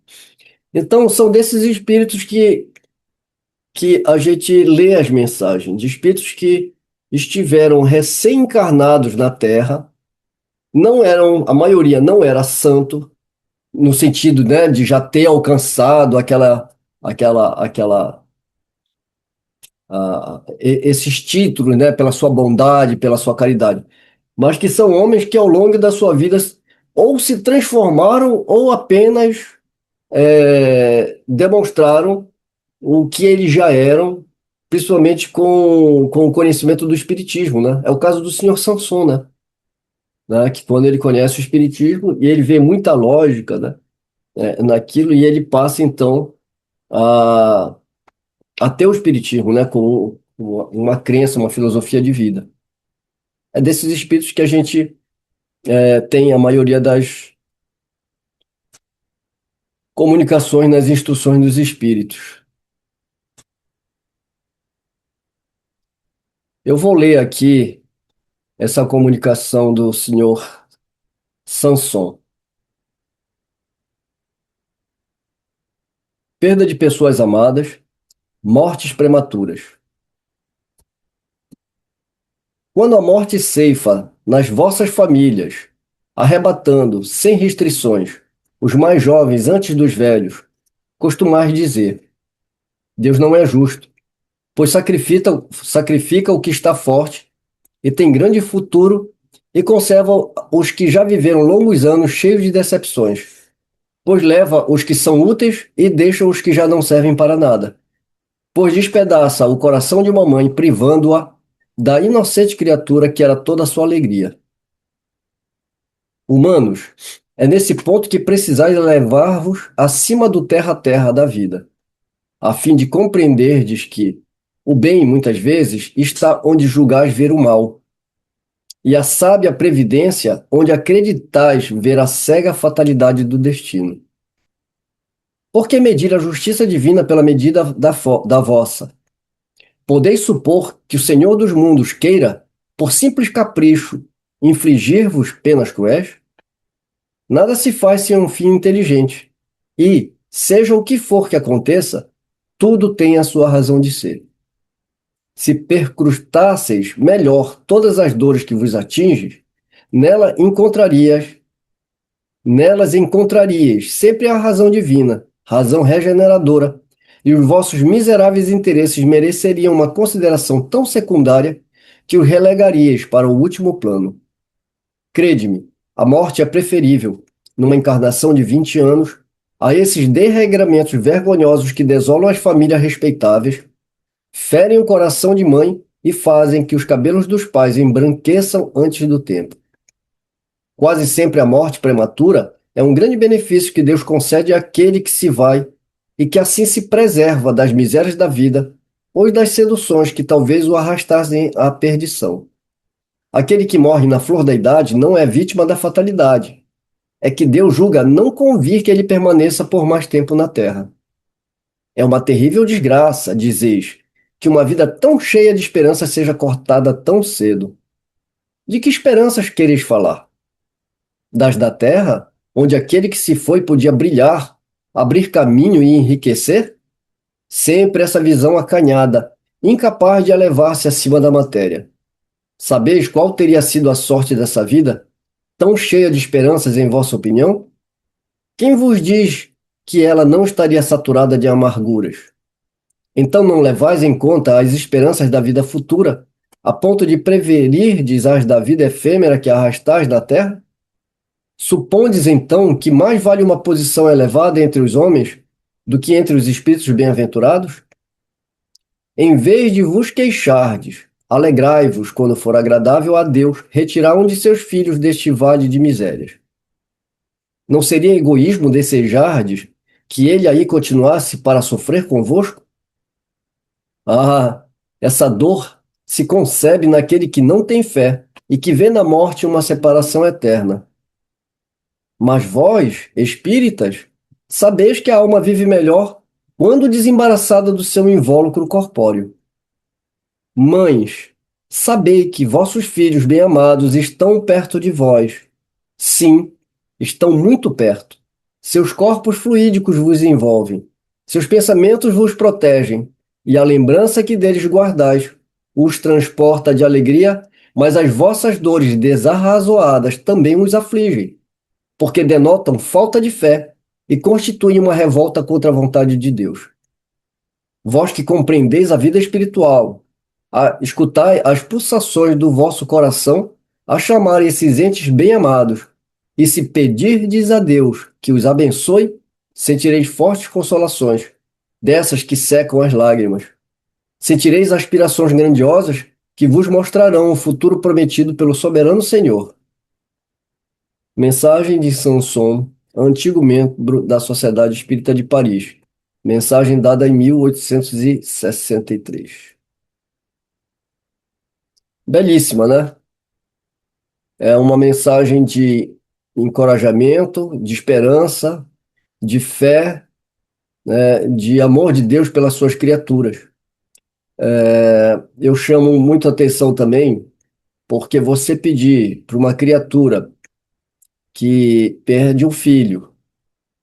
Então, são desses espíritos que a gente lê as mensagens, de espíritos que estiveram recém-encarnados na Terra, não eram, a maioria não era santo, no sentido, né, de já ter alcançado aquela esses títulos, né, pela sua bondade, pela sua caridade, mas que são homens que ao longo da sua vida ou se transformaram ou apenas demonstraram o que eles já eram, principalmente com o conhecimento do espiritismo, né? É o caso do senhor Sanson, né? Que quando ele conhece o espiritismo e ele vê muita lógica, né, naquilo e ele passa então a até o espiritismo, né, como uma crença, uma filosofia de vida. É desses espíritos que a gente tem a maioria das comunicações nas instruções dos espíritos. Eu vou ler aqui essa comunicação do senhor Sanson. Perda de pessoas amadas, mortes prematuras. Quando a morte ceifa nas vossas famílias, arrebatando, sem restrições, os mais jovens antes dos velhos, costumais dizer: Deus não é justo, pois sacrifica o que está forte e tem grande futuro e conserva os que já viveram longos anos cheios de decepções, pois leva os que são úteis e deixa os que já não servem para nada, pois despedaça o coração de uma mãe, privando-a da inocente criatura que era toda a sua alegria. Humanos, é nesse ponto que precisais levar-vos acima do terra a terra da vida, a fim de compreenderdes que o bem, muitas vezes, está onde julgais ver o mal, e a sábia previdência onde acreditais ver a cega fatalidade do destino. Por que medir a justiça divina pela medida da vossa? Podeis supor que o Senhor dos mundos queira, por simples capricho, infligir-vos penas cruéis? Nada se faz sem um fim inteligente, e, seja o que for que aconteça, tudo tem a sua razão de ser. Se percrutasseis melhor todas as dores que vos atingem, nelas encontraríeis sempre a razão divina, razão regeneradora, e os vossos miseráveis interesses mereceriam uma consideração tão secundária que os relegaríeis para o último plano. Crede-me, a morte é preferível, numa encarnação de 20 anos, a esses desregramentos vergonhosos que desolam as famílias respeitáveis, ferem o coração de mãe e fazem que os cabelos dos pais embranqueçam antes do tempo. Quase sempre a morte prematura é um grande benefício que Deus concede àquele que se vai e que assim se preserva das misérias da vida ou das seduções que talvez o arrastassem à perdição. Aquele que morre na flor da idade não é vítima da fatalidade. É que Deus julga não convir que ele permaneça por mais tempo na terra. É uma terrível desgraça, dizeis, que uma vida tão cheia de esperança seja cortada tão cedo. De que esperanças quereis falar? Das da terra, onde aquele que se foi podia brilhar, abrir caminho e enriquecer? Sempre essa visão acanhada incapaz de elevar-se acima da matéria. Sabeis qual teria sido a sorte dessa vida, tão cheia de esperanças em vossa opinião? Quem vos diz que ela não estaria saturada de amarguras? Então não levais em conta as esperanças da vida futura, a ponto de prevenirdes as da vida efêmera que arrastais da terra? Supondes então que mais vale uma posição elevada entre os homens do que entre os espíritos bem-aventurados? Em vez de vos queixardes, alegrai-vos quando for agradável a Deus retirar um de seus filhos deste vale de misérias. Não seria egoísmo desejardes que ele aí continuasse para sofrer convosco? Ah, essa dor se concebe naquele que não tem fé e que vê na morte uma separação eterna. Mas vós, espíritas, sabeis que a alma vive melhor quando desembaraçada do seu invólucro corpóreo. Mães, sabei que vossos filhos bem-amados estão perto de vós. Sim, estão muito perto. Seus corpos fluídicos vos envolvem. Seus pensamentos vos protegem. E a lembrança que deles guardais os transporta de alegria, mas as vossas dores desarrazoadas também os afligem, porque denotam falta de fé e constituem uma revolta contra a vontade de Deus. Vós que compreendeis a vida espiritual, escutai as pulsações do vosso coração a chamar esses entes bem-amados, e se pedirdes a Deus que os abençoe, sentireis fortes consolações, dessas que secam as lágrimas. Sentireis aspirações grandiosas que vos mostrarão o futuro prometido pelo soberano Senhor. Mensagem de Sanson, antigo membro da Sociedade Espírita de Paris. Mensagem dada em 1863. Belíssima, né? É uma mensagem de encorajamento, de esperança, de fé, né, de amor de Deus pelas suas criaturas. Eu chamo muito atenção também, porque você pedir para uma criatura que perde um filho,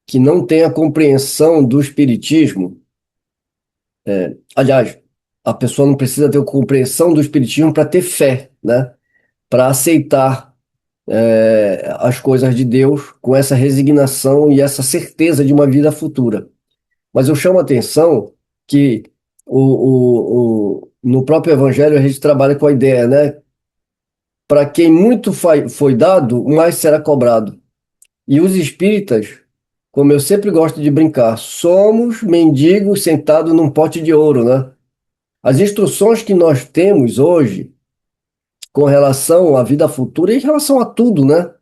que não tem a compreensão do espiritismo, aliás, a pessoa não precisa ter a compreensão do espiritismo para ter fé, né? Para aceitar as coisas de Deus com essa resignação e essa certeza de uma vida futura. Mas eu chamo a atenção que no próprio Evangelho a gente trabalha com a ideia, né? Para quem muito foi dado, mais será cobrado. E os espíritas, como eu sempre gosto de brincar, somos mendigos sentados num pote de ouro, né? As instruções que nós temos hoje com relação à vida futura e em relação a tudo, né?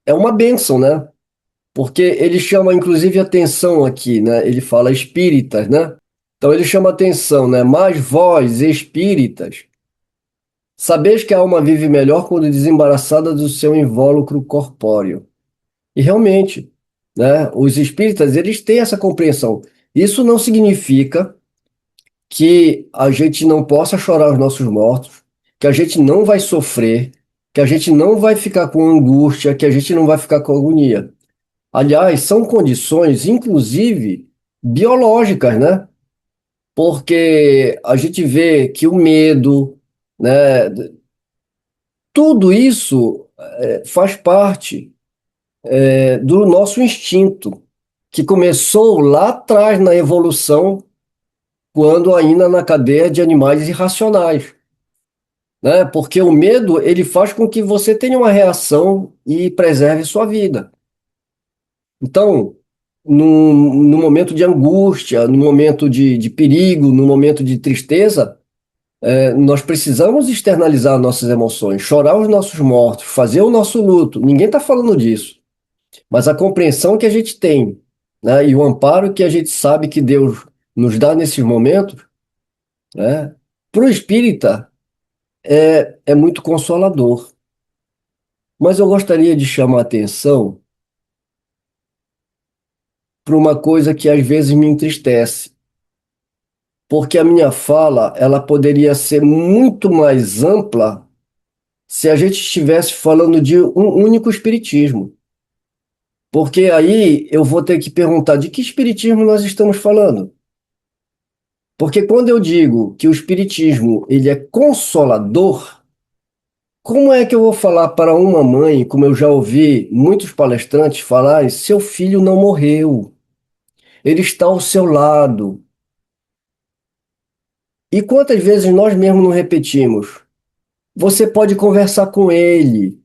É uma bênção, né? Porque ele chama inclusive atenção aqui, né? Ele fala espíritas, né? Então ele chama atenção, né? Mas vós, espíritas, sabeis que a alma vive melhor quando desembaraçada do seu invólucro corpóreo. E realmente, né? Os espíritas, eles têm essa compreensão. Isso não significa que a gente não possa chorar os nossos mortos, que a gente não vai sofrer, que a gente não vai ficar com angústia, que a gente não vai ficar com agonia. Aliás, são condições, inclusive, biológicas, né? Porque a gente vê que o medo, né? Tudo isso faz parte do nosso instinto, que começou lá atrás na evolução, quando ainda na cadeia de animais irracionais, né? Porque o medo, ele faz com que você tenha uma reação e preserve sua vida. Então, no momento de angústia, no momento de perigo, no momento de tristeza, nós precisamos externalizar nossas emoções, chorar os nossos mortos, fazer o nosso luto. Ninguém está falando disso. Mas a compreensão que a gente tem, né, e o amparo que a gente sabe que Deus nos dá nesses momentos, né, para o espírita é muito consolador. Mas eu gostaria de chamar a atenção para uma coisa que às vezes me entristece, porque a minha fala ela poderia ser muito mais ampla se a gente estivesse falando de um único espiritismo. Porque aí eu vou ter que perguntar de que espiritismo nós estamos falando. Porque quando eu digo que o espiritismo ele é consolador, como é que eu vou falar para uma mãe, como eu já ouvi muitos palestrantes falar, seu filho não morreu, ele está ao seu lado. E quantas vezes nós mesmos não repetimos? Você pode conversar com ele.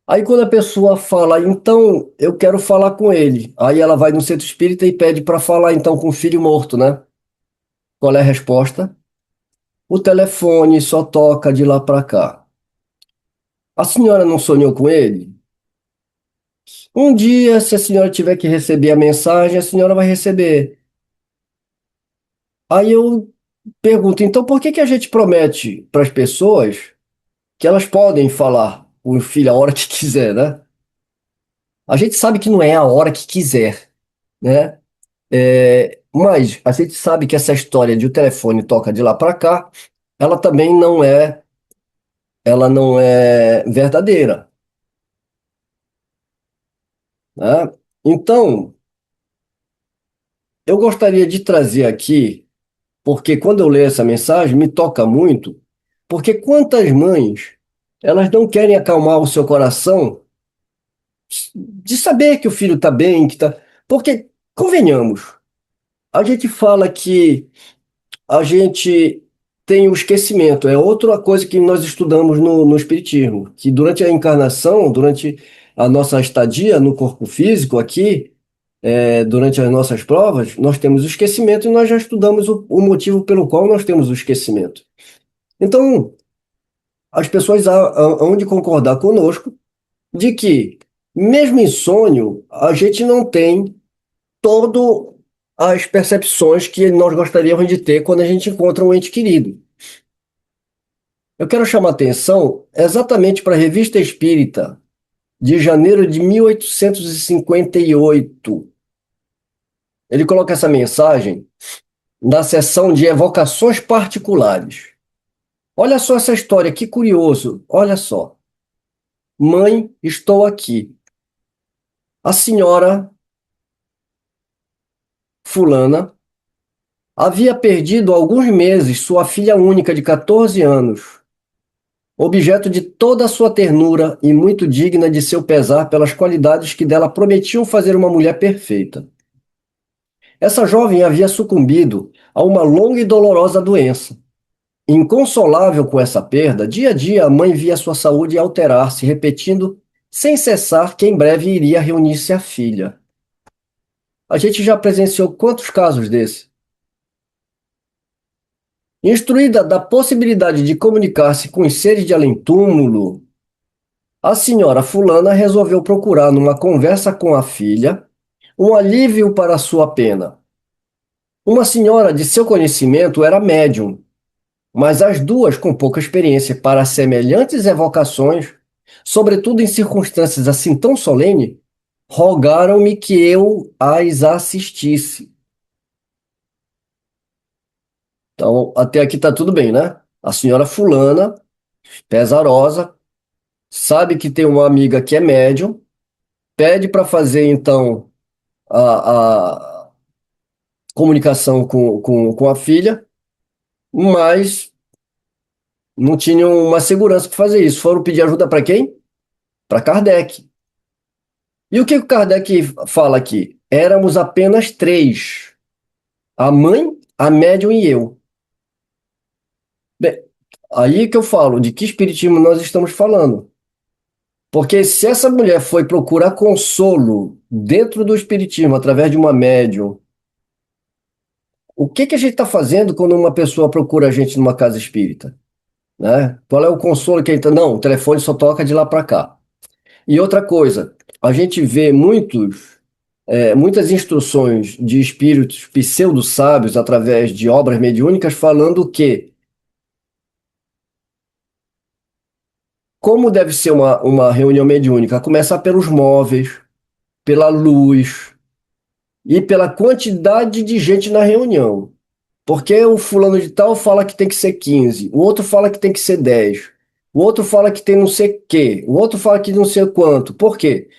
Aí quando a pessoa fala, então eu quero falar com ele, aí ela vai no centro espírita e pede para falar então com o filho morto, né? Qual é a resposta? O telefone só toca de lá para cá. A senhora não sonhou com ele? Um dia, se a senhora tiver que receber a mensagem, a senhora vai receber. Aí eu pergunto, então por que que a gente promete para as pessoas que elas podem falar com o filho a hora que quiser, né? A gente sabe que não é a hora que quiser, né? Mas a gente sabe que essa história de o telefone toca de lá para cá, ela também ela não é verdadeira, né? Então, eu gostaria de trazer aqui, porque quando eu leio essa mensagem me toca muito, porque quantas mães elas não querem acalmar o seu coração de saber que o filho está bem, que tá, porque convenhamos, a gente fala que a gente tem o esquecimento. É outra coisa que nós estudamos no Espiritismo, que durante a encarnação, durante a nossa estadia no corpo físico aqui, durante as nossas provas, nós temos o esquecimento e nós já estudamos o motivo pelo qual nós temos o esquecimento. Então, as pessoas hão de concordar conosco de que, mesmo em sonho, a gente não tem todas as percepções que nós gostaríamos de ter quando a gente encontra um ente querido. Eu quero chamar atenção exatamente para a Revista Espírita, de janeiro de 1858. Ele coloca essa mensagem na seção de evocações particulares. Olha só essa história, que curioso. Olha só. Mãe, estou aqui. A senhora fulana havia perdido há alguns meses sua filha única de 14 anos, objeto de toda a sua ternura e muito digna de seu pesar pelas qualidades que dela prometiam fazer uma mulher perfeita. Essa jovem havia sucumbido a uma longa e dolorosa doença. Inconsolável com essa perda, dia a dia a mãe via sua saúde alterar-se, repetindo sem cessar que em breve iria reunir-se à filha. A gente já presenciou quantos casos desse? Instruída da possibilidade de comunicar-se com os seres de além-túmulo, a senhora fulana resolveu procurar numa conversa com a filha um alívio para sua pena. Uma senhora de seu conhecimento era médium, mas as duas com pouca experiência para semelhantes evocações, sobretudo em circunstâncias assim tão solenes, rogaram-me que eu as assistisse. Então, até aqui está tudo bem, né? A senhora fulana, pesarosa, sabe que tem uma amiga que é médium, pede para fazer, então, a comunicação com a filha, mas não tinham uma segurança para fazer isso. Foram pedir ajuda para quem? Para Kardec. E o que o Kardec fala aqui? Éramos apenas três: a mãe, a médium e eu. Bem, aí que eu falo de que espiritismo nós estamos falando. Porque se essa mulher foi procurar consolo dentro do espiritismo através de uma médium, o que que a gente está fazendo quando uma pessoa procura a gente numa casa espírita? Né? Qual é o consolo que a gente... Não, o telefone só toca de lá para cá. E outra coisa, a gente vê muitas instruções de espíritos pseudo-sábios através de obras mediúnicas falando que como deve ser uma reunião mediúnica? A começar pelos móveis, pela luz e pela quantidade de gente na reunião. Porque o fulano de tal fala que tem que ser 15, o outro fala que tem que ser 10, o outro fala que tem não sei o quê, o outro fala que não sei quanto. Por quê?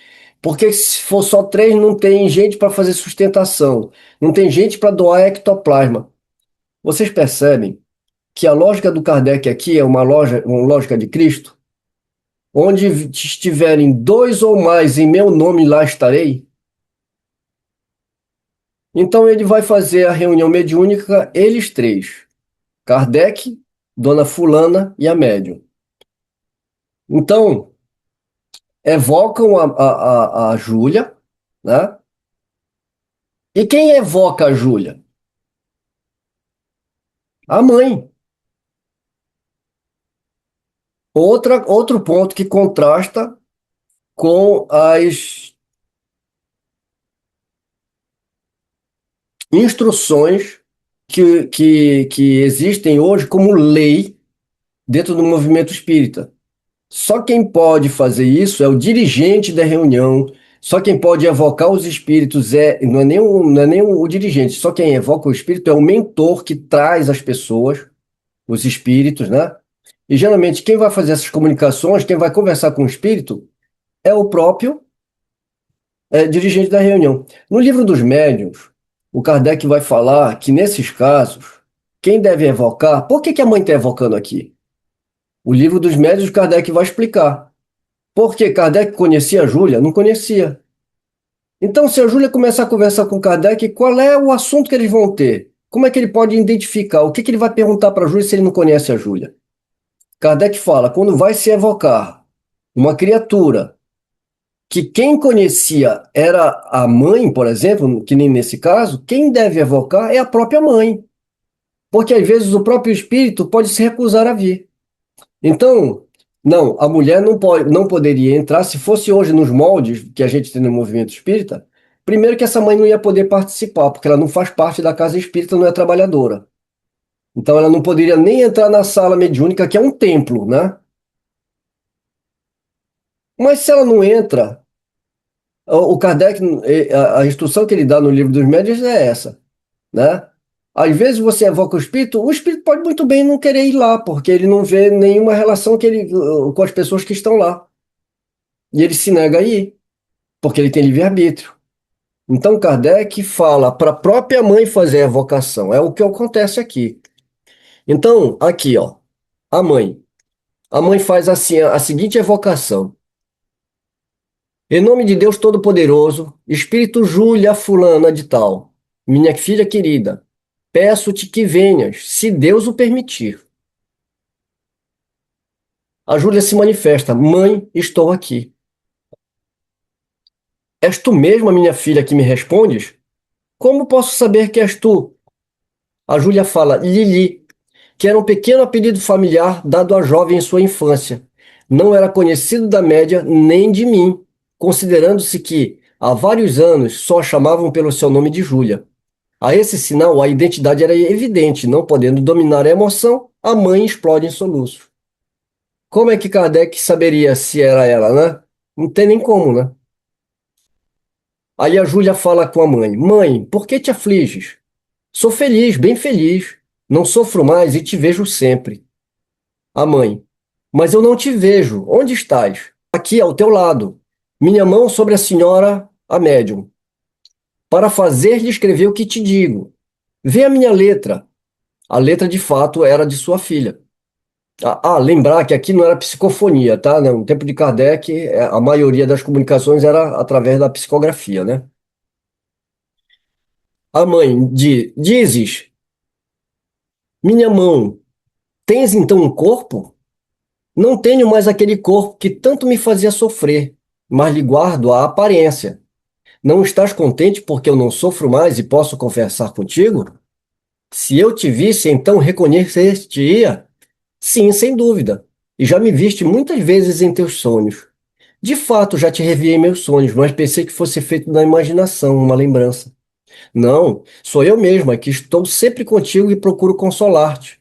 Porque se for só 3, não tem gente para fazer sustentação, não tem gente para doar ectoplasma. Vocês percebem que a lógica do Kardec aqui é uma lógica de Cristo? Onde estiverem 2 ou mais em meu nome, lá estarei. Então ele vai fazer a reunião mediúnica, eles 3. Kardec, Dona Fulana e a médium. Então, evocam a Júlia, né? E quem evoca a Júlia? A mãe. Outro ponto que contrasta com as instruções que existem hoje como lei dentro do movimento espírita. Só quem pode fazer isso é o dirigente da reunião. Só quem pode evocar os espíritos não é nem o dirigente. Só quem evoca o espírito é o mentor que traz as pessoas, os espíritos, né? E geralmente quem vai fazer essas comunicações, quem vai conversar com o espírito, é o próprio dirigente da reunião. No livro dos médiuns, o Kardec vai falar que nesses casos, quem deve evocar, por que a mãe está evocando aqui? O livro dos médiuns, Kardec vai explicar. Porque Kardec conhecia a Júlia? Não conhecia. Então, se a Júlia começar a conversar com Kardec, qual é o assunto que eles vão ter? Como é que ele pode identificar? O que ele vai perguntar para a Júlia se ele não conhece a Júlia? Kardec fala, quando vai se evocar uma criatura que quem conhecia era a mãe, por exemplo, que nem nesse caso, quem deve evocar é a própria mãe. Porque às vezes o próprio espírito pode se recusar a vir. Então, não, a mulher não poderia entrar, se fosse hoje nos moldes que a gente tem no movimento espírita, primeiro que essa mãe não ia poder participar, porque ela não faz parte da casa espírita, não é trabalhadora. Então ela não poderia nem entrar na sala mediúnica, que é um templo, né? Mas se ela não entra, o Kardec, a instrução que ele dá no livro dos médiuns é essa, né? Às vezes você evoca o espírito pode muito bem não querer ir lá, porque ele não vê nenhuma relação com as pessoas que estão lá. E ele se nega a ir, porque ele tem livre-arbítrio. Então Kardec fala para a própria mãe fazer a evocação. É o que acontece aqui. Então, aqui, ó, a mãe. A mãe faz assim a seguinte evocação. Em nome de Deus Todo-Poderoso, Espírito Júlia Fulana de Tal, minha filha querida, peço-te que venhas, se Deus o permitir. A Júlia se manifesta, mãe, estou aqui. És tu mesma, minha filha, que me respondes? Como posso saber que és tu? A Júlia fala, Lili, que era um pequeno apelido familiar dado à jovem em sua infância. Não era conhecido da média nem de mim, considerando-se que, há vários anos, só a chamavam pelo seu nome de Júlia. A esse sinal, a identidade era evidente, não podendo dominar a emoção, a mãe explode em soluços. Como é que Kardec saberia se era ela, né? Não tem nem como, né? Aí a Júlia fala com a mãe, mãe, por que te afliges? Sou feliz, bem feliz. Não sofro mais e te vejo sempre. A mãe. Mas eu não te vejo. Onde estás? Aqui, ao teu lado. Minha mão sobre a senhora, a médium. Para fazer-lhe escrever o que te digo. Vê a minha letra. A letra, de fato, era de sua filha. Lembrar que aqui não era psicofonia, tá? No tempo de Kardec, a maioria das comunicações era através da psicografia, né? A mãe dizes, minha mão, tens então um corpo? Não tenho mais aquele corpo que tanto me fazia sofrer, mas lhe guardo a aparência. Não estás contente porque eu não sofro mais e posso conversar contigo? Se eu te visse, então reconhecer-te-ia? Sim, sem dúvida. E já me viste muitas vezes em teus sonhos. De fato, já te revi em meus sonhos, mas pensei que fosse feito da imaginação, uma lembrança. Não, sou eu mesma que estou sempre contigo e procuro consolar-te.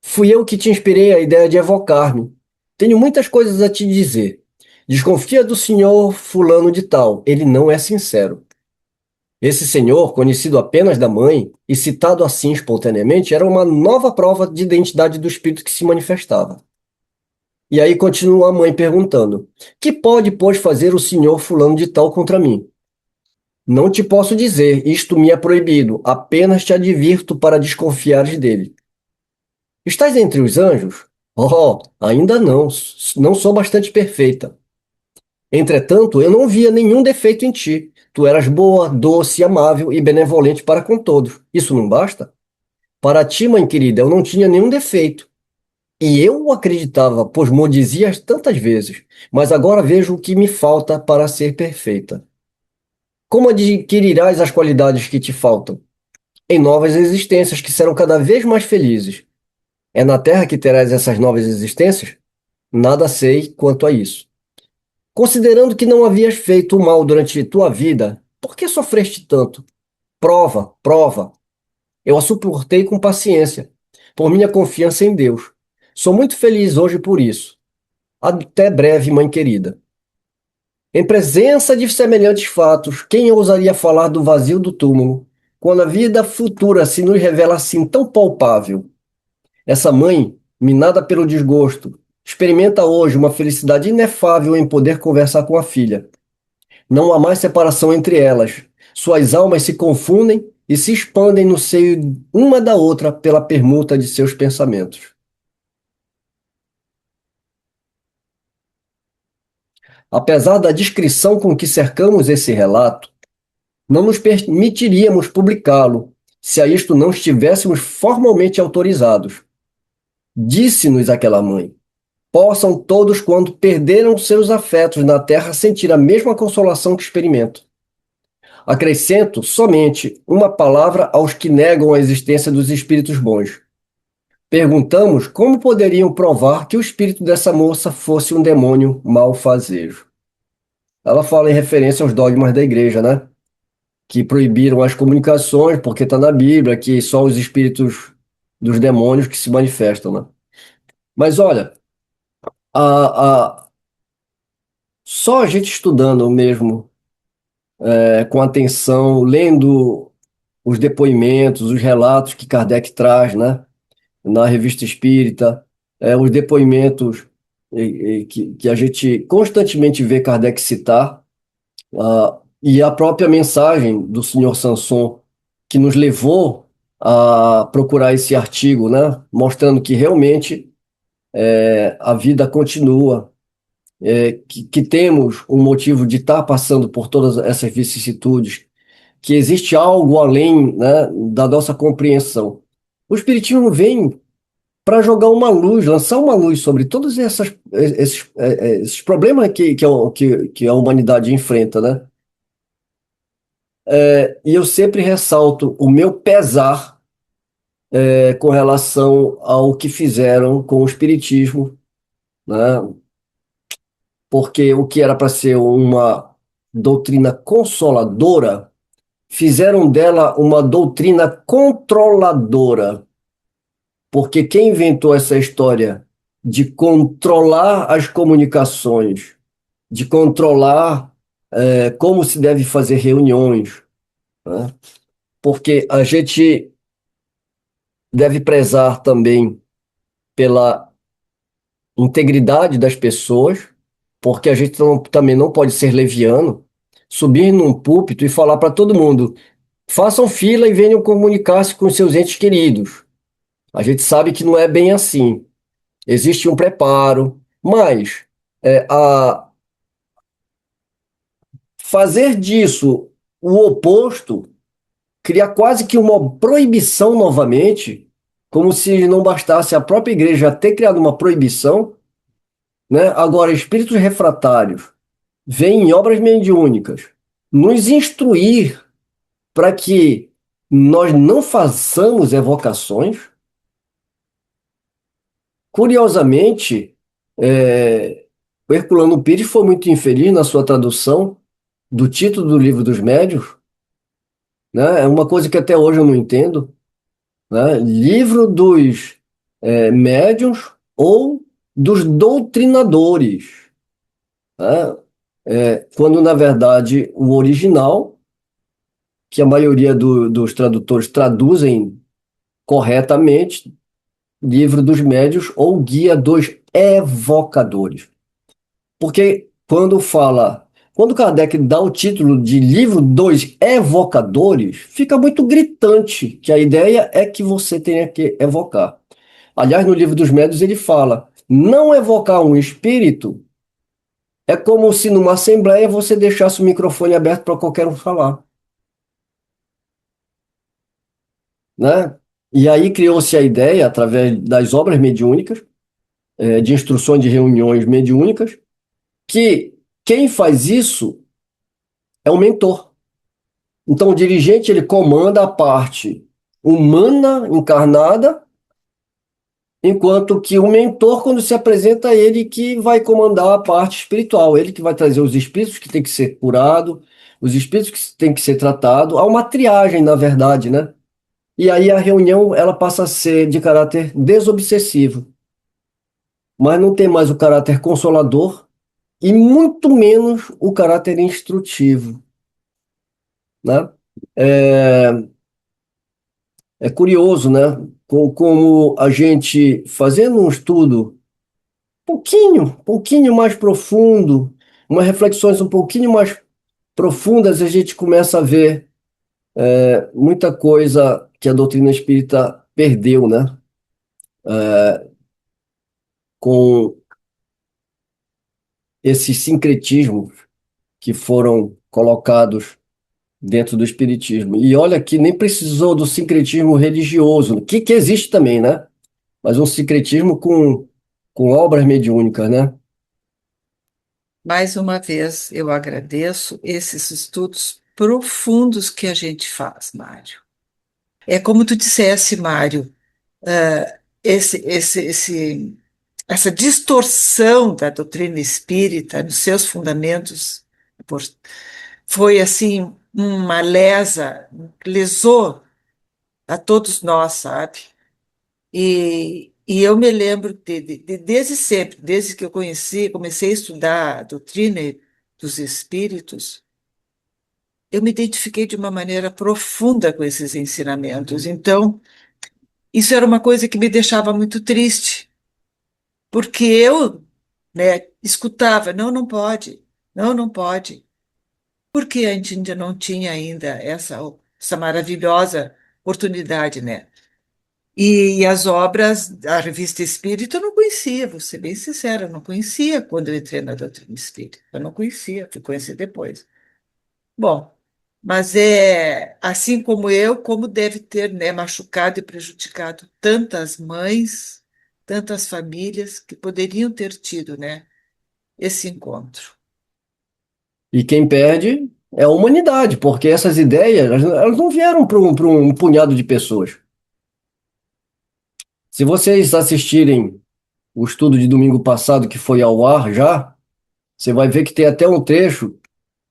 Fui eu que te inspirei a ideia de evocar-me. Tenho muitas coisas a te dizer. Desconfia do senhor fulano de tal, ele não é sincero. Esse senhor, conhecido apenas da mãe e citado assim espontaneamente, era uma nova prova de identidade do espírito que se manifestava. E aí continua a mãe perguntando: que pode, pois, fazer o senhor fulano de tal contra mim? Não te posso dizer, isto me é proibido, apenas te advirto para desconfiares dele. Estás entre os anjos? Oh, ainda não, não sou bastante perfeita. Entretanto, eu não via nenhum defeito em ti. Tu eras boa, doce, amável e benevolente para com todos. Isso não basta? Para ti, mãe querida, eu não tinha nenhum defeito. E eu o acreditava, pois me dizias tantas vezes, mas agora vejo o que me falta para ser perfeita. Como adquirirás as qualidades que te faltam? Em novas existências que serão cada vez mais felizes. É na Terra que terás essas novas existências? Nada sei quanto a isso. Considerando que não havias feito o mal durante tua vida, por que sofreste tanto? Prova, prova. Eu a suportei com paciência, por minha confiança em Deus. Sou muito feliz hoje por isso. Até breve, mãe querida. Em presença de semelhantes fatos, quem ousaria falar do vazio do túmulo, quando a vida futura se nos revela assim tão palpável? Essa mãe, minada pelo desgosto, experimenta hoje uma felicidade inefável em poder conversar com a filha. Não há mais separação entre elas. Suas almas se confundem e se expandem no seio uma da outra pela permuta de seus pensamentos. Apesar da discrição com que cercamos esse relato, não nos permitiríamos publicá-lo se a isto não estivéssemos formalmente autorizados. Disse-nos aquela mãe: possam todos, quando perderam seus afetos na terra, sentir a mesma consolação que experimento. Acrescento somente uma palavra aos que negam a existência dos espíritos bons. Perguntamos como poderiam provar que o espírito dessa moça fosse um demônio malfazejo. Ela fala em referência aos dogmas da igreja, né? Que proibiram as comunicações, porque está na Bíblia que só os espíritos dos demônios que se manifestam, né? Mas olha, só a gente estudando mesmo, com atenção, lendo os depoimentos, os relatos que Kardec traz, né? Na Revista Espírita, os depoimentos que a gente constantemente vê Kardec citar, e a própria mensagem do senhor Sanson, que nos levou a procurar esse artigo, né, mostrando que realmente a vida continua, que temos um motivo de estar passando por todas essas vicissitudes, que existe algo além, né, da nossa compreensão. O Espiritismo vem para jogar uma luz, lançar uma luz sobre todos esses problemas que a humanidade enfrenta, né? E eu sempre ressalto o meu pesar com relação ao que fizeram com o Espiritismo, né? Porque o que era para ser uma doutrina consoladora, fizeram dela uma doutrina controladora. Porque quem inventou essa história de controlar as comunicações, de controlar como se deve fazer reuniões, né? Porque a gente deve prezar também pela integridade das pessoas, porque a gente também não pode ser leviano, subir num púlpito e falar para todo mundo: façam fila e venham comunicar-se com seus entes queridos. A gente sabe que não é bem assim. Existe um preparo, mas a fazer disso o oposto cria quase que uma proibição novamente, como se não bastasse a própria igreja ter criado uma proibição, né? Agora, espíritos refratários vêm em obras mediúnicas nos instruir para que nós não façamos evocações. Curiosamente, o Herculano Pires foi muito infeliz na sua tradução do título do Livro dos Médiuns, né? É uma coisa que até hoje eu não entendo, né? Livro dos médiuns ou dos doutrinadores, né? Quando, na verdade, o original, que a maioria dos tradutores traduzem corretamente, Livro dos Médiuns ou Guia dos Evocadores. Porque quando Kardec dá o título de Livro dos Evocadores, fica muito gritante que a ideia é que você tenha que evocar. Aliás, no Livro dos Médiuns ele fala, não evocar um espírito é como se numa assembleia você deixasse o microfone aberto para qualquer um falar, né? E aí criou-se a ideia, através das obras mediúnicas, de instruções de reuniões mediúnicas, que quem faz isso é o mentor. Então, o dirigente ele comanda a parte humana encarnada, enquanto que o mentor, quando se apresenta, é ele que vai comandar a parte espiritual, ele que vai trazer os espíritos que têm que ser curados, os espíritos que têm que ser tratados. Há uma triagem, na verdade, né? E aí a reunião ela passa a ser de caráter desobsessivo, mas não tem mais o caráter consolador e muito menos o caráter instrutivo, né? É, é curioso, né? Como a gente, fazendo um estudo pouquinho mais profundo, umas reflexões um pouquinho mais profundas, a gente começa a ver muita coisa que a doutrina espírita perdeu, né? Com esses sincretismos que foram colocados dentro do espiritismo. E olha que nem precisou do sincretismo religioso, que existe também, né? Mas um sincretismo com obras mediúnicas, né? Mais uma vez, eu agradeço esses estudos profundos que a gente faz, Mário. É como tu dissesse, Mário, essa distorção da doutrina espírita nos seus fundamentos foi assim uma lesou a todos nós, sabe? E eu me lembro desde sempre, desde que eu comecei a estudar a doutrina dos espíritos, eu me identifiquei de uma maneira profunda com esses ensinamentos. Então, isso era uma coisa que me deixava muito triste, porque eu, né, escutava, não, não pode, não, não pode, porque a gente ainda não tinha ainda essa maravilhosa oportunidade, né? E as obras, a Revista Espírita, eu não conhecia, vou ser bem sincera, eu não conhecia quando eu entrei na doutrina espírita. Eu não conhecia, fui conhecer depois. Bom, mas é assim como eu, como deve ter, né, machucado e prejudicado tantas mães, tantas famílias que poderiam ter tido, né, esse encontro. E quem perde é a humanidade, porque essas ideias, elas não vieram para um punhado de pessoas. Se vocês assistirem o estudo de domingo passado que foi ao ar já, você vai ver que tem até um trecho,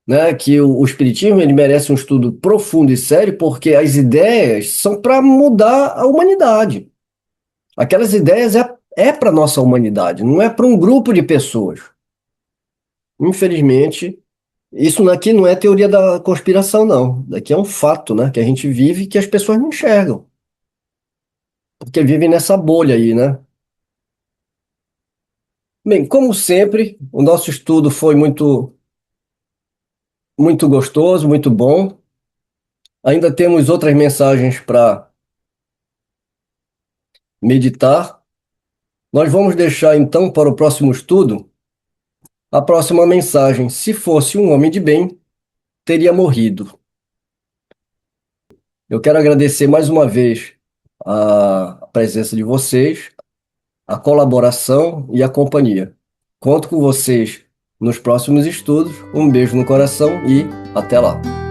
né, que o Espiritismo ele merece um estudo profundo e sério, porque as ideias são para mudar a humanidade. Aquelas ideias é para a nossa humanidade, não é para um grupo de pessoas. Infelizmente, isso aqui não é teoria da conspiração, não. Daqui é um fato, né, que a gente vive e que as pessoas não enxergam, porque vivem nessa bolha aí, né? Bem, como sempre, o nosso estudo foi muito gostoso, muito bom. Ainda temos outras mensagens para meditar. Nós vamos deixar então para o próximo estudo a próxima mensagem. Se fosse um homem de bem, teria morrido. Eu quero agradecer mais uma vez a presença de vocês, a colaboração e a companhia. Conto com vocês nos próximos estudos. Um beijo no coração e até lá.